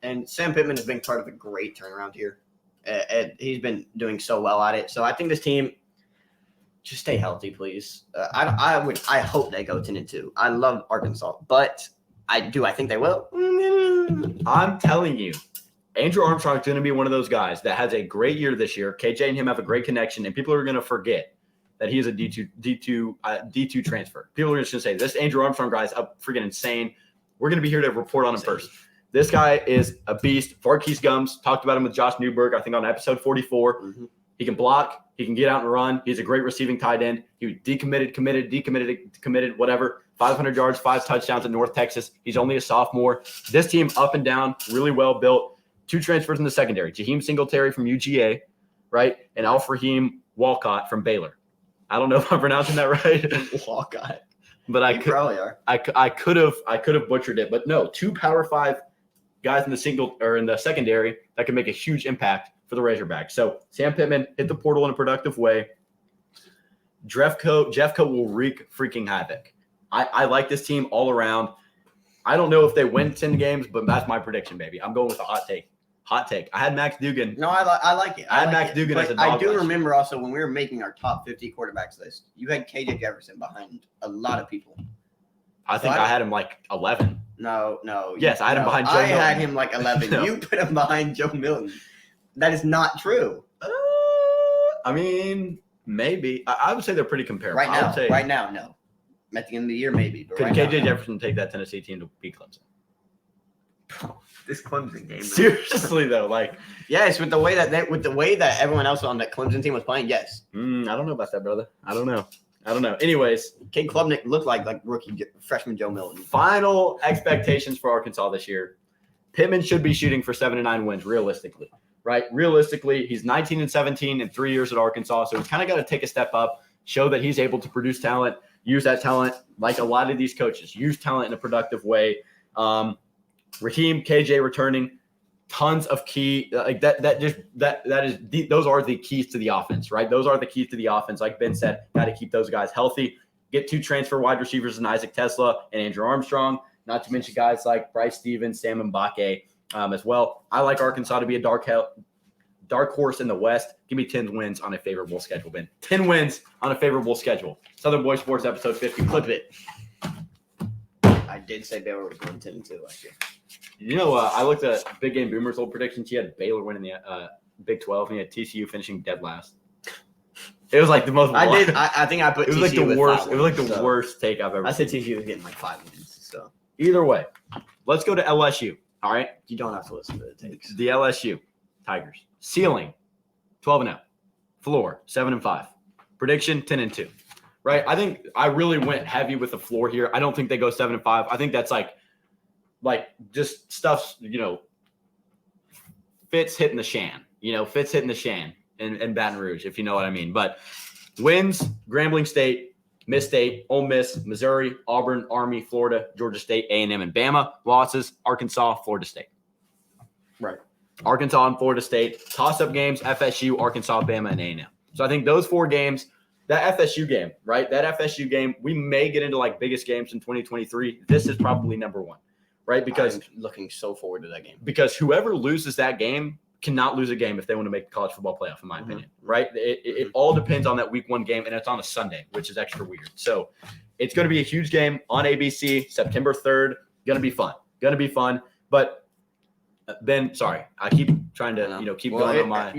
And Sam Pittman has been part of a great turnaround here. He's been doing so well at it. So I think this team just stay healthy, please. I hope they go 10-2. I love Arkansas, but I think they will. I'm telling you, Andrew Armstrong's going to be one of those guys that has a great year this year. KJ and him have a great connection, and people are going to forget that he is a D2 transfer. People are just going to say, this Andrew Armstrong guy is up freaking insane. We're going to be here to report on him first. This guy is a beast. Varkey's Gums, talked about him with Josh Newberg, I think on episode 44. Mm-hmm. He can block. He can get out and run. He's a great receiving tight end. He decommitted, committed, whatever. 500 yards, 5 touchdowns at North Texas. He's only a sophomore. This team up and down, really well built. 2 transfers in the secondary. Jaheim Singletary from UGA, right? And Al-Fahim Walcott from Baylor. I don't know if I'm pronouncing that right. Walcott. But you probably are. I could have butchered it. But no, 2 Power 5 guys in the secondary that can make a huge impact for the Razorbacks. So Sam Pittman hit the portal in a productive way. Jeffcoat will wreak freaking havoc. I like this team all around. I don't know if they win 10 games, but that's my prediction, baby. I'm going with a hot take. I had Max Duggan. No, I like it. I had Max Duggan as a dog. I do remember also when we were making our top 50 quarterbacks list, you had KJ Jefferson behind a lot of people. I think I had him like 11. No. Yes, I had him behind Joe Milton. I had him like 11. No. You put him behind Joe Milton. That is not true. I mean, maybe. I would say they're pretty comparable. Right now, no. At the end of the year, maybe. But could KJ Jefferson take that Tennessee team to beat Clemson? Bro, this Clemson game. Seriously though, like yes, with the way that everyone else on that Clemson team was playing, yes. I don't know about that, brother. I don't know. Anyways, Cade Klubnik looked like rookie freshman Joe Milton. Final expectations for Arkansas this year. Pittman should be shooting for 7 to 9 wins realistically, right? Realistically, he's 19-17 in 3 years at Arkansas, so he's kind of got to take a step up, show that he's able to produce talent, use that talent like a lot of these coaches, use talent in a productive way. Raheem, KJ returning, tons of key like that those are the keys to the offense, right? Those are the keys to the offense. Like Ben said, got to keep those guys healthy. Get 2 transfer wide receivers in Isaac Tesla and Andrew Armstrong, not to mention guys like Bryce Stevens, Sam Mbake as well. I like Arkansas to be a dark horse in the West. Give me 10 wins on a favorable schedule, Ben. 10 wins on a favorable schedule. Southern Boy Sports episode 50. Clip it. I did say Baylor was going 10-2 last year. You know, I looked at Big Game Boomer's old predictions. He had Baylor winning the Big 12, and he had TCU finishing dead last. It was like the most. I think I put. It was TCU like the worst. Wins, it was like the worst take I've ever. I said TCU was getting like 5 wins. So either way, let's go to LSU. All right, you don't have to listen to the takes. The LSU Tigers ceiling 12-0, floor 7-5, prediction 10-2. Right, I think I really went heavy with the floor here. I don't think they go 7-5. I think that's like just stuff, Fitz hitting the shan. Fitz hitting the shan in Baton Rouge, if you know what I mean. But wins, Grambling State, Miss State, Ole Miss, Missouri, Auburn, Army, Florida, Georgia State, A&M, and Bama. Losses, Arkansas, Florida State. Right. Arkansas and Florida State. Toss-up games, FSU, Arkansas, Bama, and A&M. So I think those 4 games, that FSU game, right? That FSU game, we may get into like biggest games in 2023. This is probably number 1, right? Because I'm looking so forward to that game. Because whoever loses that game cannot lose a game if they want to make the college football playoff, in my opinion, right? It all depends on that week 1 game, and it's on a Sunday, which is extra weird. So it's going to be a huge game on ABC, September 3rd. Going to be fun. But Ben, sorry, I keep trying to, keep going on my.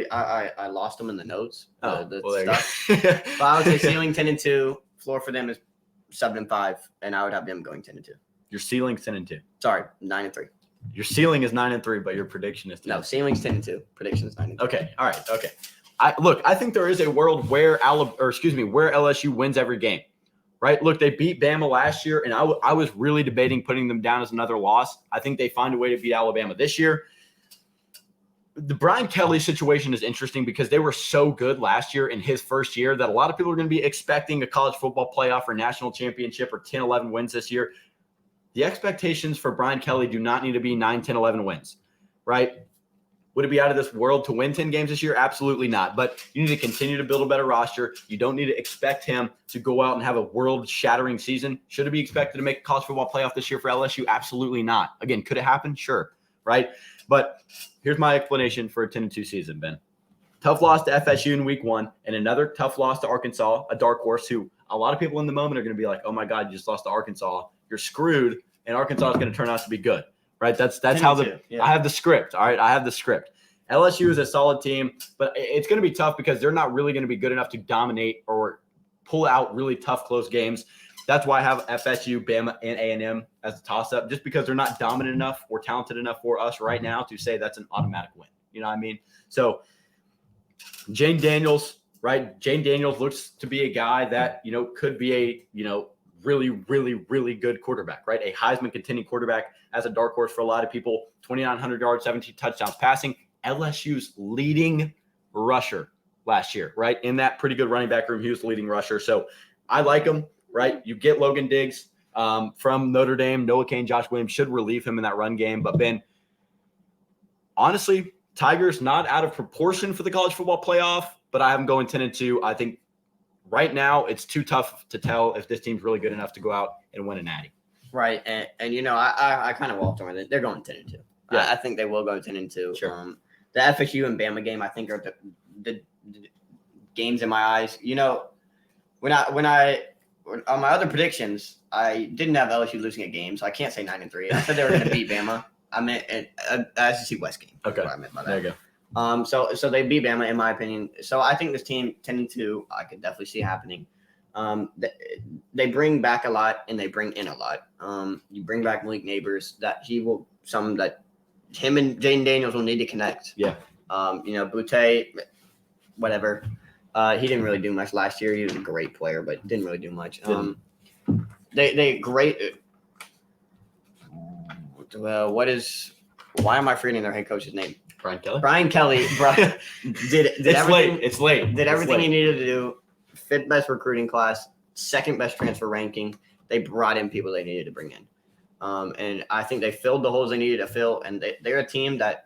I lost them in the notes. There you stuff. But I would say ceiling 10-2. Floor for them is 7-5, and I would have them going 10-2. Your ceiling's 10-2. Sorry, 9-3. Your ceiling is 9-3, but your prediction is 10. No, ceiling's 10-2. Prediction is 9-3. Okay, all right, okay. I think there is a world where where LSU wins every game. Right? Look, they beat Bama last year, and I was really debating putting them down as another loss. I think they find a way to beat Alabama this year. The Brian Kelly situation is interesting because they were so good last year in his first year that a lot of people are going to be expecting a college football playoff or national championship or 10, 11 wins this year. The expectations for Brian Kelly do not need to be 9, 10, 11 wins, right? Would it be out of this world to win 10 games this year? Absolutely not. But you need to continue to build a better roster. You don't need to expect him to go out and have a world-shattering season. Should it be expected to make a college football playoff this year for LSU? Absolutely not. Again, could it happen? Sure, right? But here's my explanation for a 10-2 season, Ben. Tough loss to FSU in week 1 and another tough loss to Arkansas, a dark horse who a lot of people in the moment are going to be like, oh, my God, you just lost to Arkansas. You're screwed, and Arkansas is going to turn out to be good. Right. That's how I have the script. All right. I have the script. LSU is a solid team, but it's going to be tough because they're not really going to be good enough to dominate or pull out really tough, close games. That's why I have FSU, Bama, and A&M as a toss-up, just because they're not dominant enough or talented enough for us right now to say that's an automatic win. You know what I mean? So Jane Daniels, right? Jane Daniels looks to be a guy that, could be a, really, really, really good quarterback, right? A Heisman contending quarterback as a dark horse for a lot of people. 2,900 yards, 17 touchdowns passing. LSU's leading rusher last year, right? In that pretty good running back room, he was the leading rusher. So I like him, right? You get Logan Diggs from Notre Dame. Noah Cain, Josh Williams should relieve him in that run game. But Ben, honestly, Tigers not out of proportion for the college football playoff, but I have them going 10-2. I think right now it's too tough to tell if this team's really good enough to go out and win a natty. Right. And I kind of walked around it. They're going 10-2. Yeah. I think they will go 10-2. Sure. The FSU and Bama game, I think, are the games in my eyes. When I on my other predictions, I didn't have LSU losing a game, so I can't say 9-3. I said they were going to beat Bama. I meant an SEC West game. Okay. What I meant by that. There you go. So they beat Bama, in my opinion. So I think this team 10-2, I could definitely see happening. They bring back a lot and they bring in a lot. You bring back Malik Neighbors, him and Jaden Daniels will need to connect. Yeah. Boutte, whatever. He didn't really do much last year. He was a great player, but didn't really do much. They great. Well, why am I forgetting their head coach's name? Brian Kelly. Brian Kelly did everything. It's late. Did everything he needed to do. Fifth best recruiting class, second best transfer ranking. They brought in people they needed to bring in. And I think they filled the holes they needed to fill. And they're a team that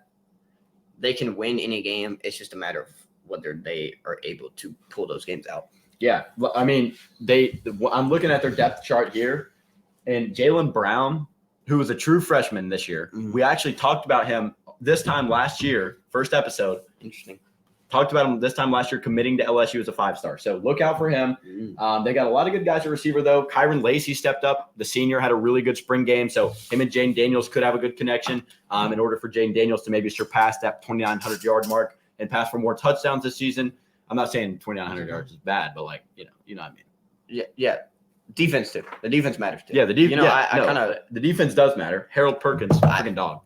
they can win any game. It's just a matter of whether they are able to pull those games out. Yeah. I mean, I'm looking at their depth chart here. And Jaylen Brown, who was a true freshman this year, we actually talked about him this time last year, first episode. Interesting. Talked about him this time last year committing to LSU as a 5-star. So look out for him. They got a lot of good guys at receiver, though. Kyron Lacey stepped up. The senior had a really good spring game. So him and Jane Daniels could have a good connection in order for Jane Daniels to maybe surpass that 2,900-yard mark and pass for more touchdowns this season. I'm not saying 2,900 yards is bad, but you know what I mean. Yeah. Defense, too. The defense matters, too. Yeah, the defense. The defense does matter. Harold Perkins, freaking dog.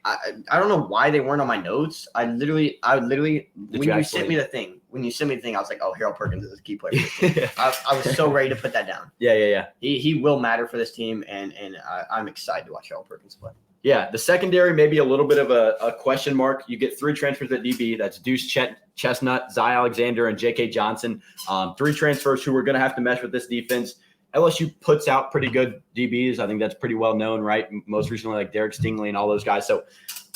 I don't know why they weren't on my notes. I literally when you sent me the thing, I was like, oh, Harold Perkins is a key player. I was so ready to put that down. Yeah. He will matter for this team, and I'm excited to watch Harold Perkins play. Yeah, the secondary may be a little bit of a question mark. You get 3 transfers at DB. That's Deuce Chestnut, Zy Alexander, and J.K. Johnson. 3 transfers who are going to have to mesh with this defense. LSU puts out pretty good DBs. I think that's pretty well known, right? Most recently, like Derek Stingley and all those guys. So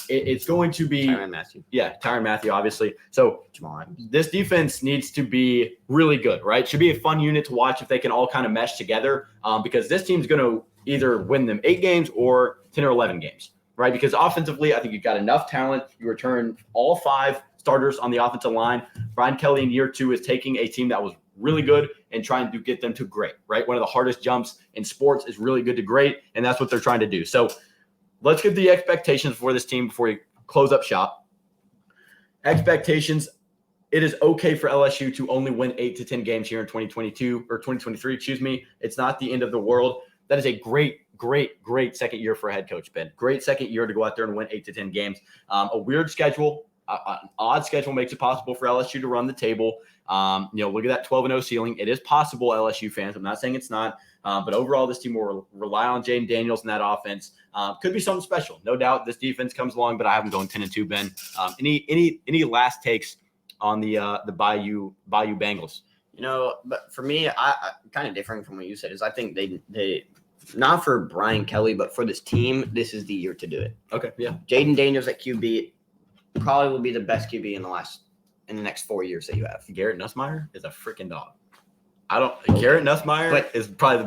it's going to be Tyrann Mathieu. Yeah, Tyrann Mathieu, obviously. So Jamal Adams. this defense needs to be really good, right? Should be a fun unit to watch if they can all kind of mesh together, because this team's going to either win them 8 games or 10 or 11 games, right? Because offensively, I think you've got enough talent. You return all 5 starters on the offensive line. Brian Kelly in year 2 is taking a team that was really good and trying to get them to great, right? One of the hardest jumps in sports is really good to great, and that's what they're trying to do. So let's get the expectations for this team before we close up shop. Expectations, it is okay for LSU to only win 8 to 10 games here in 2022 or 2023, excuse me. It's not the end of the world. That is a great second year for a head coach, Ben. Great second year to go out there and win 8 to 10 games. A weird schedule, an odd schedule makes it possible for LSU to run the table. Look at that 12-0 ceiling. It is possible, LSU fans. I'm not saying it's not. But overall, this team will rely on Jaden Daniels in that offense. Could be something special. No doubt this defense comes along, but I have them going 10-2, Ben. Any last takes on the Bayou Bengals? But for me, I kind of different from what you said is I think they not for Brian Kelly, but for this team, this is the year to do it. Okay, yeah. Jaden Daniels at QB probably will be the best QB in the next 4 years that you have. Garrett Nussmeier is a freaking dog. Garrett Nussmeier is probably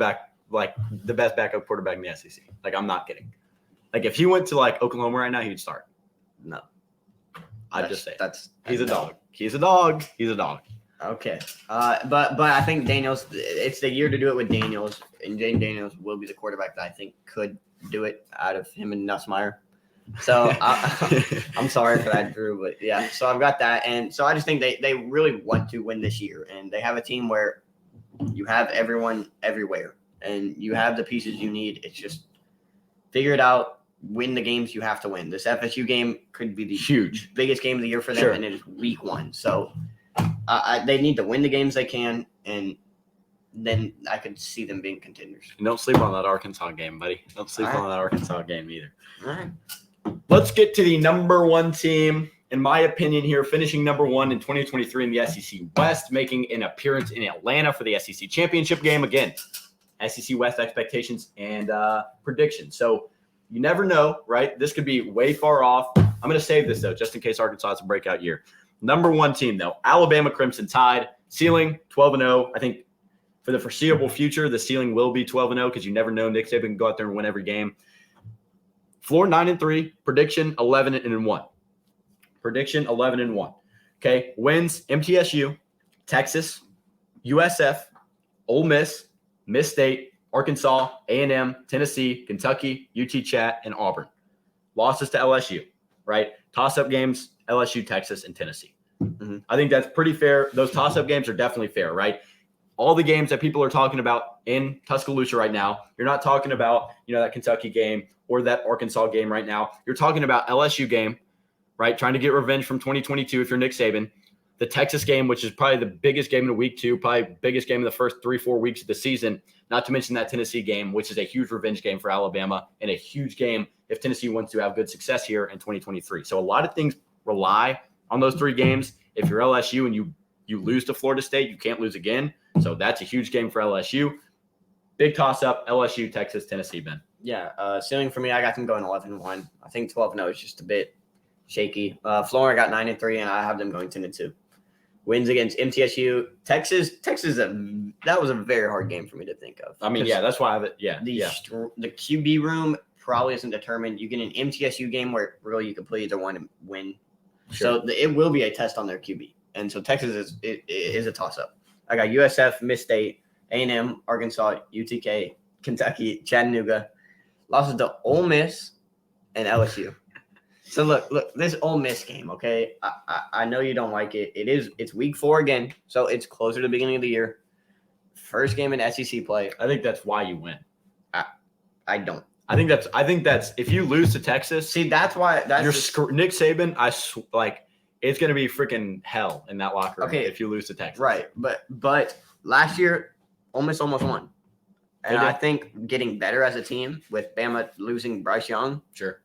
the best backup quarterback in the SEC. Like, I'm not kidding. Like, if he went to Oklahoma right now, he'd start. No. I'd just say he's a dog. He's a dog. He's a dog. Okay. But I think Daniels, it's the year to do it with Daniels, and Jaden Daniels will be the quarterback that I think could do it out of him and Nussmeier. So I'm sorry for that, Drew, but yeah. So I've got that, and so I just think they really want to win this year, and they have a team where you have everyone everywhere, and you have the pieces you need. It's just figure it out, win the games you have to win. This FSU game could be the biggest game of the year for them, Sure. and it is week 1. So they need to win the games they can, and then I could see them being contenders. And don't sleep on that Arkansas game, buddy. Don't sleep All right. on that Arkansas game either. All right. Let's get to the number 1 team, in my opinion here, finishing number 1 in 2023 in the SEC West, making an appearance in Atlanta for the SEC championship game. Again, SEC West expectations and predictions. So you never know, right? This could be way far off. I'm going to save this, though, just in case Arkansas has a breakout year. Number 1 team, though, Alabama Crimson Tide, ceiling 12-0. I think for the foreseeable future, the ceiling will be 12-0 because you never know. Nick Saban can go out there and win every game. Floor 9-3, prediction 11-1. Prediction 11-1. Okay, wins MTSU, Texas, USF, Ole Miss, Miss State, Arkansas, A&M, Tennessee, Kentucky, UT Chat, and Auburn. Losses to LSU, right? Toss-up games, LSU, Texas, and Tennessee. Mm-hmm. I think that's pretty fair. Those toss-up games are definitely fair, right? All the games that people are talking about in Tuscaloosa right now, you're not talking about, that Kentucky game or that Arkansas game right now. You're talking about LSU game, right? Trying to get revenge from 2022 if you're Nick Saban. The Texas game, which is probably the biggest game in week 2, probably biggest game in the first 3-4 weeks of the season, not to mention that Tennessee game, which is a huge revenge game for Alabama and a huge game if Tennessee wants to have good success here in 2023. So a lot of things rely on those 3 games. If you're LSU and you lose to Florida State, you can't lose again. So that's a huge game for LSU. Big toss-up, LSU, Texas, Tennessee, Ben. Yeah, ceiling for me, I got them going 11-1. I think 12-0 is just a bit shaky. Florida got 9-3, and I have them going 10-2. Wins against MTSU, Texas. That was a very hard game for me to think of. I mean, yeah, that's why I have it. Yeah, The QB room probably isn't determined. You get an MTSU game where really you could play either one and win. Sure. So it will be a test on their QB, and so Texas is a toss-up. I got USF, Miss State, A&M, Arkansas, UTK, Kentucky, Chattanooga. Losses to Ole Miss and LSU. So look, this Ole Miss game, okay? I know you don't like it. It's week 4 again, so it's closer to the beginning of the year. First game in SEC play. I think that's why you win. I don't. I think that's if you lose to Texas. See, that's why Nick Saban. It's gonna be freaking hell in that locker room if you lose to Texas. Right, but last year, Ole Miss almost won, and They did. I think getting better as a team with Bama losing Bryce Young. Sure.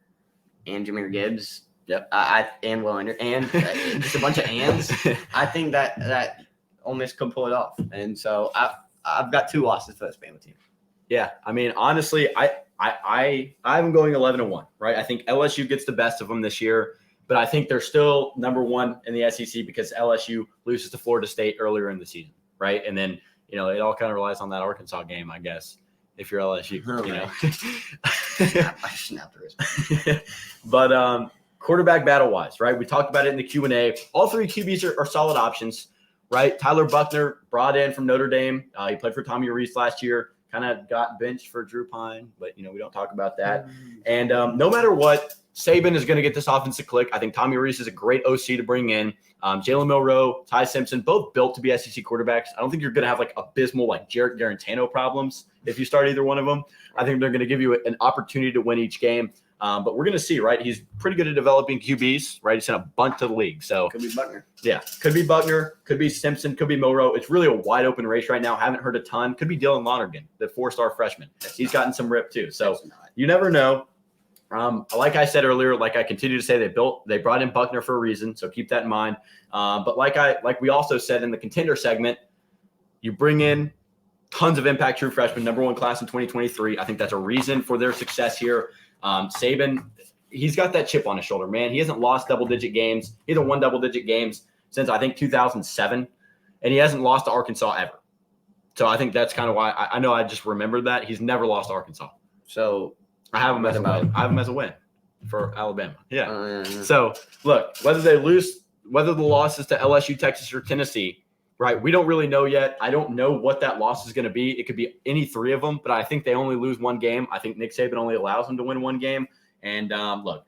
and Jahmyr Gibbs. Yep. And Will Anderson, and just a bunch of ands. I think that Ole Miss could pull it off, and so I've got 2 losses for this Bama team. Yeah, I mean, honestly, I'm going 11-1, right? I think LSU gets the best of them this year, but I think they're still number 1 in the SEC because LSU loses to Florida State earlier in the season, right? And then it all kind of relies on that Arkansas game, I guess, if you're LSU, I snapped the wrist. But quarterback battle-wise, right? We talked about it in the Q&A. All 3 QBs are solid options, right? Tyler Buckner brought in from Notre Dame. He played for Tommy Rees last year. Kind of got benched for Drew Pine, but we don't talk about that. And no matter what, Saban is going to get this offense to click. I think Tommy Rees is a great OC to bring in. Jalen Milroe, Ty Simpson, both built to be SEC quarterbacks. I don't think you're going to have abysmal Jarrett Garantano problems if you start either one of them. I think they're going to give you an opportunity to win each game. But we're going to see, right? He's pretty good at developing QBs, right? He's sent a bunch to the league. So Could be Buckner. Yeah, could be Buckner, could be Simpson, could be Milroe. It's really a wide open race right now. Haven't heard a ton. Could be Dylan Lonergan, the 4-star freshman. He's gotten some rip too. So you never know. Like I said earlier, like I continue to say, they brought in Buckner for a reason. So keep that in mind. But like we also said in the contender segment, you bring in tons of impact true freshmen, number 1 class in 2023. I think that's a reason for their success here. Saban, he's got that chip on his shoulder, man. He hasn't lost double-digit games. He hasn't won double-digit games since, I think, 2007, and he hasn't lost to Arkansas ever. So I think that's kind of why I know I just remembered that. He's never lost to Arkansas. So I have him as a win. I have him as a win for Alabama. Yeah. So, look, whether the loss is to LSU, Texas, or Tennessee, right, we don't really know yet. I don't know what that loss is going to be. It could be any 3 of them, but I think they only lose 1 game. I think Nick Saban only allows them to win 1 game. And look,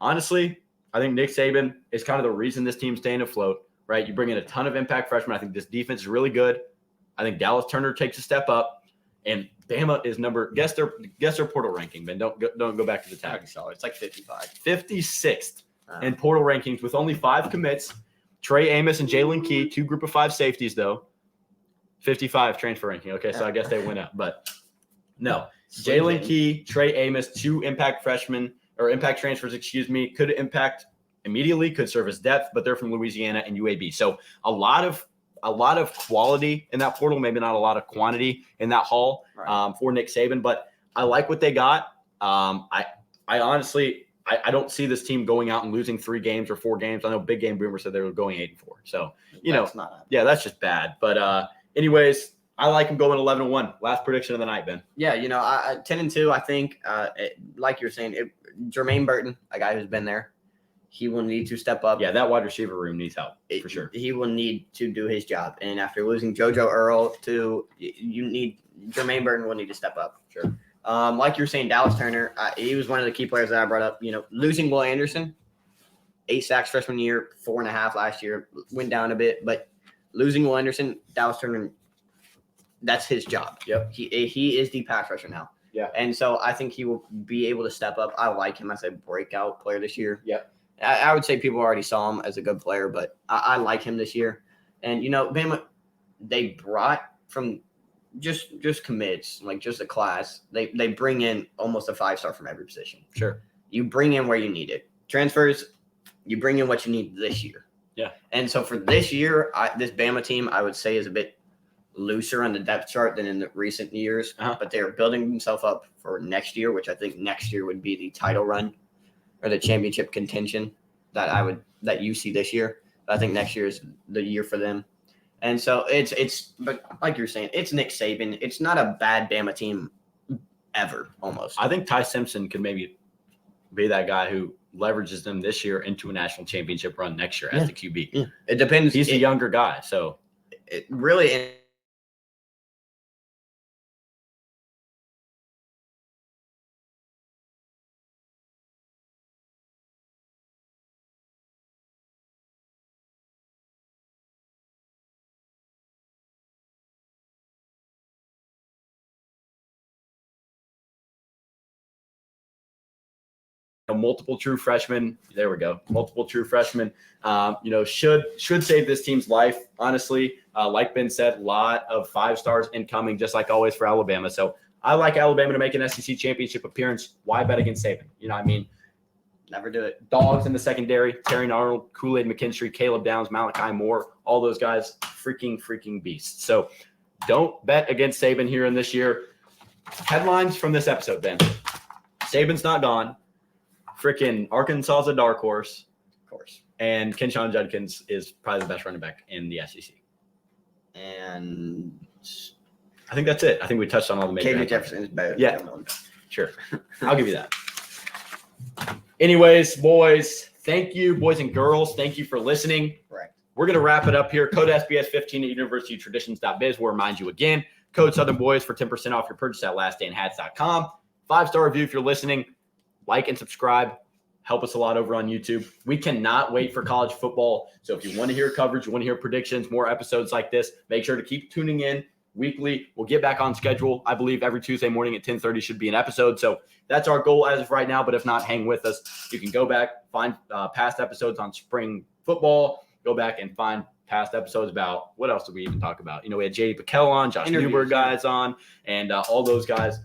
honestly, I think Nick Saban is kind of the reason this team's staying afloat, right? You bring in a ton of impact freshmen. I think this defense is really good. I think Dallas Turner takes a step up, and Bama is guess their portal ranking, man. Don't go back to the tag. It's like 55. 56th in portal rankings with only 5 commits. Trey Amos and Jalen Key, 2 group of 5 safeties though. 55 transfer ranking. Okay, so I guess they went up, but no. Jalen Key, Trey Amos, 2 impact freshmen or impact transfers, could impact immediately, could serve as depth, but they're from Louisiana and UAB. So a lot of quality in that portal, maybe not a lot of quantity in that haul for Nick Saban, but I like what they got. I honestly don't see this team going out and losing 3 games or 4 games. I know Big Game Boomer said they were going 8-4. So that's just bad. But anyways. I like him going 11-1. Last prediction of the night, Ben. Yeah, 10-2. I think, like you're saying, Jermaine Burton, a guy who's been there, he will need to step up. Yeah, that wide receiver room needs help for sure. He will need to do his job, and after losing JoJo Earl, Jermaine Burton will need to step up. Sure. Like you're saying, Dallas Turner, he was one of the key players that I brought up. Losing Will Anderson, 8 sacks freshman year, 4.5 last year, went down a bit, but losing Will Anderson, Dallas Turner. That's his job. Yep. He is the pass rusher now. Yeah. And so I think he will be able to step up. I like him as a breakout player this year. Yep. I would say people already saw him as a good player, but I like him this year. And, Bama, they brought from just commits, like just a class. They bring in almost a 5-star from every position. Sure. You bring in where you need it. Transfers, you bring in what you need this year. Yeah. And so for this year, this Bama team, I would say, is a bit looser on the depth chart than in the recent years, but they're building themselves up for next year, which I think next year would be the title run or the championship contention that you see this year. I think next year is the year for them. And so but like you're saying, it's Nick Saban. It's not a bad Bama team ever, almost. I think Ty Simpson could maybe be that guy who leverages them this year into a national championship run next year as the QB. Yeah. It depends. He's a younger guy, so it really. multiple true freshmen. There we go. Multiple true freshmen. Should save this team's life. Honestly, like Ben said, a lot of 5 stars incoming, just like always for Alabama. So I like Alabama to make an SEC championship appearance. Why bet against Saban? Never do it. Dogs in the secondary, Terry Arnold, Kool-Aid McKinstry, Caleb Downs, Malachi Moore, all those guys, freaking beasts. So don't bet against Saban here in this year. Headlines from this episode, Ben. Saban's not gone. Freaking Arkansas is a dark horse. Of course. And Kenshawn Judkins is probably the best running back in the SEC. And I think that's it. I think we touched on all the major. KJ Jefferson is better. Yeah. Than him. Sure. I'll give you that. Anyways, boys, thank you, boys and girls. Thank you for listening. Right. We're going to wrap it up here. Code SBS15 at universitytraditions.biz. We'll remind you again. Code Southern Boys for 10% off your purchase at lastdayinhats.com. 5-star review if you're listening. Like and subscribe. Help us a lot over on YouTube. We cannot wait for college football. So if you want to hear coverage, you want to hear predictions, more episodes like this, make sure to keep tuning in weekly. We'll get back on schedule. I believe every Tuesday morning at 10:30 should be an episode. So that's our goal as of right now. But if not, hang with us. You can go back, find past episodes on spring football. Go back and find past episodes about what else did we even talk about? We had J.D. Pickell on, Josh Newberg guys on, and all those guys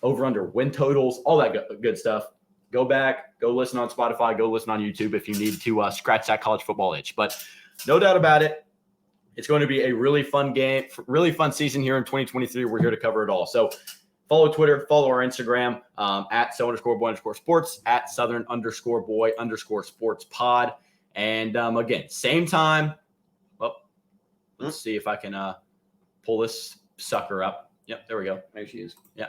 over under win totals, all that good stuff. Go back, go listen on Spotify, go listen on YouTube if you need to scratch that college football itch. But no doubt about it, it's going to be a really fun game, really fun season here in 2023. We're here to cover it all. So follow Twitter, follow our Instagram at so_boy_sports, at southern_boy_sports pod. And again, same time. Well, let's see if I can pull this sucker up. Yep, there we go. There she is. Yeah.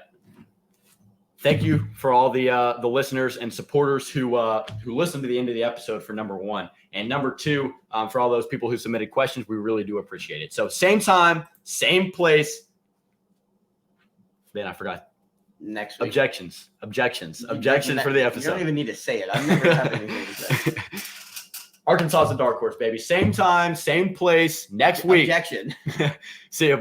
Thank you for all the listeners and supporters who listened to the end of the episode for number one. And number two, for all those people who submitted questions, we really do appreciate it. So same time, same place. Then I forgot. Next week. Objections for the episode. You don't even need to say it. I've never had anything to say. Arkansas is a dark horse, baby. Same time, same place, next week. Objection. See you, boys.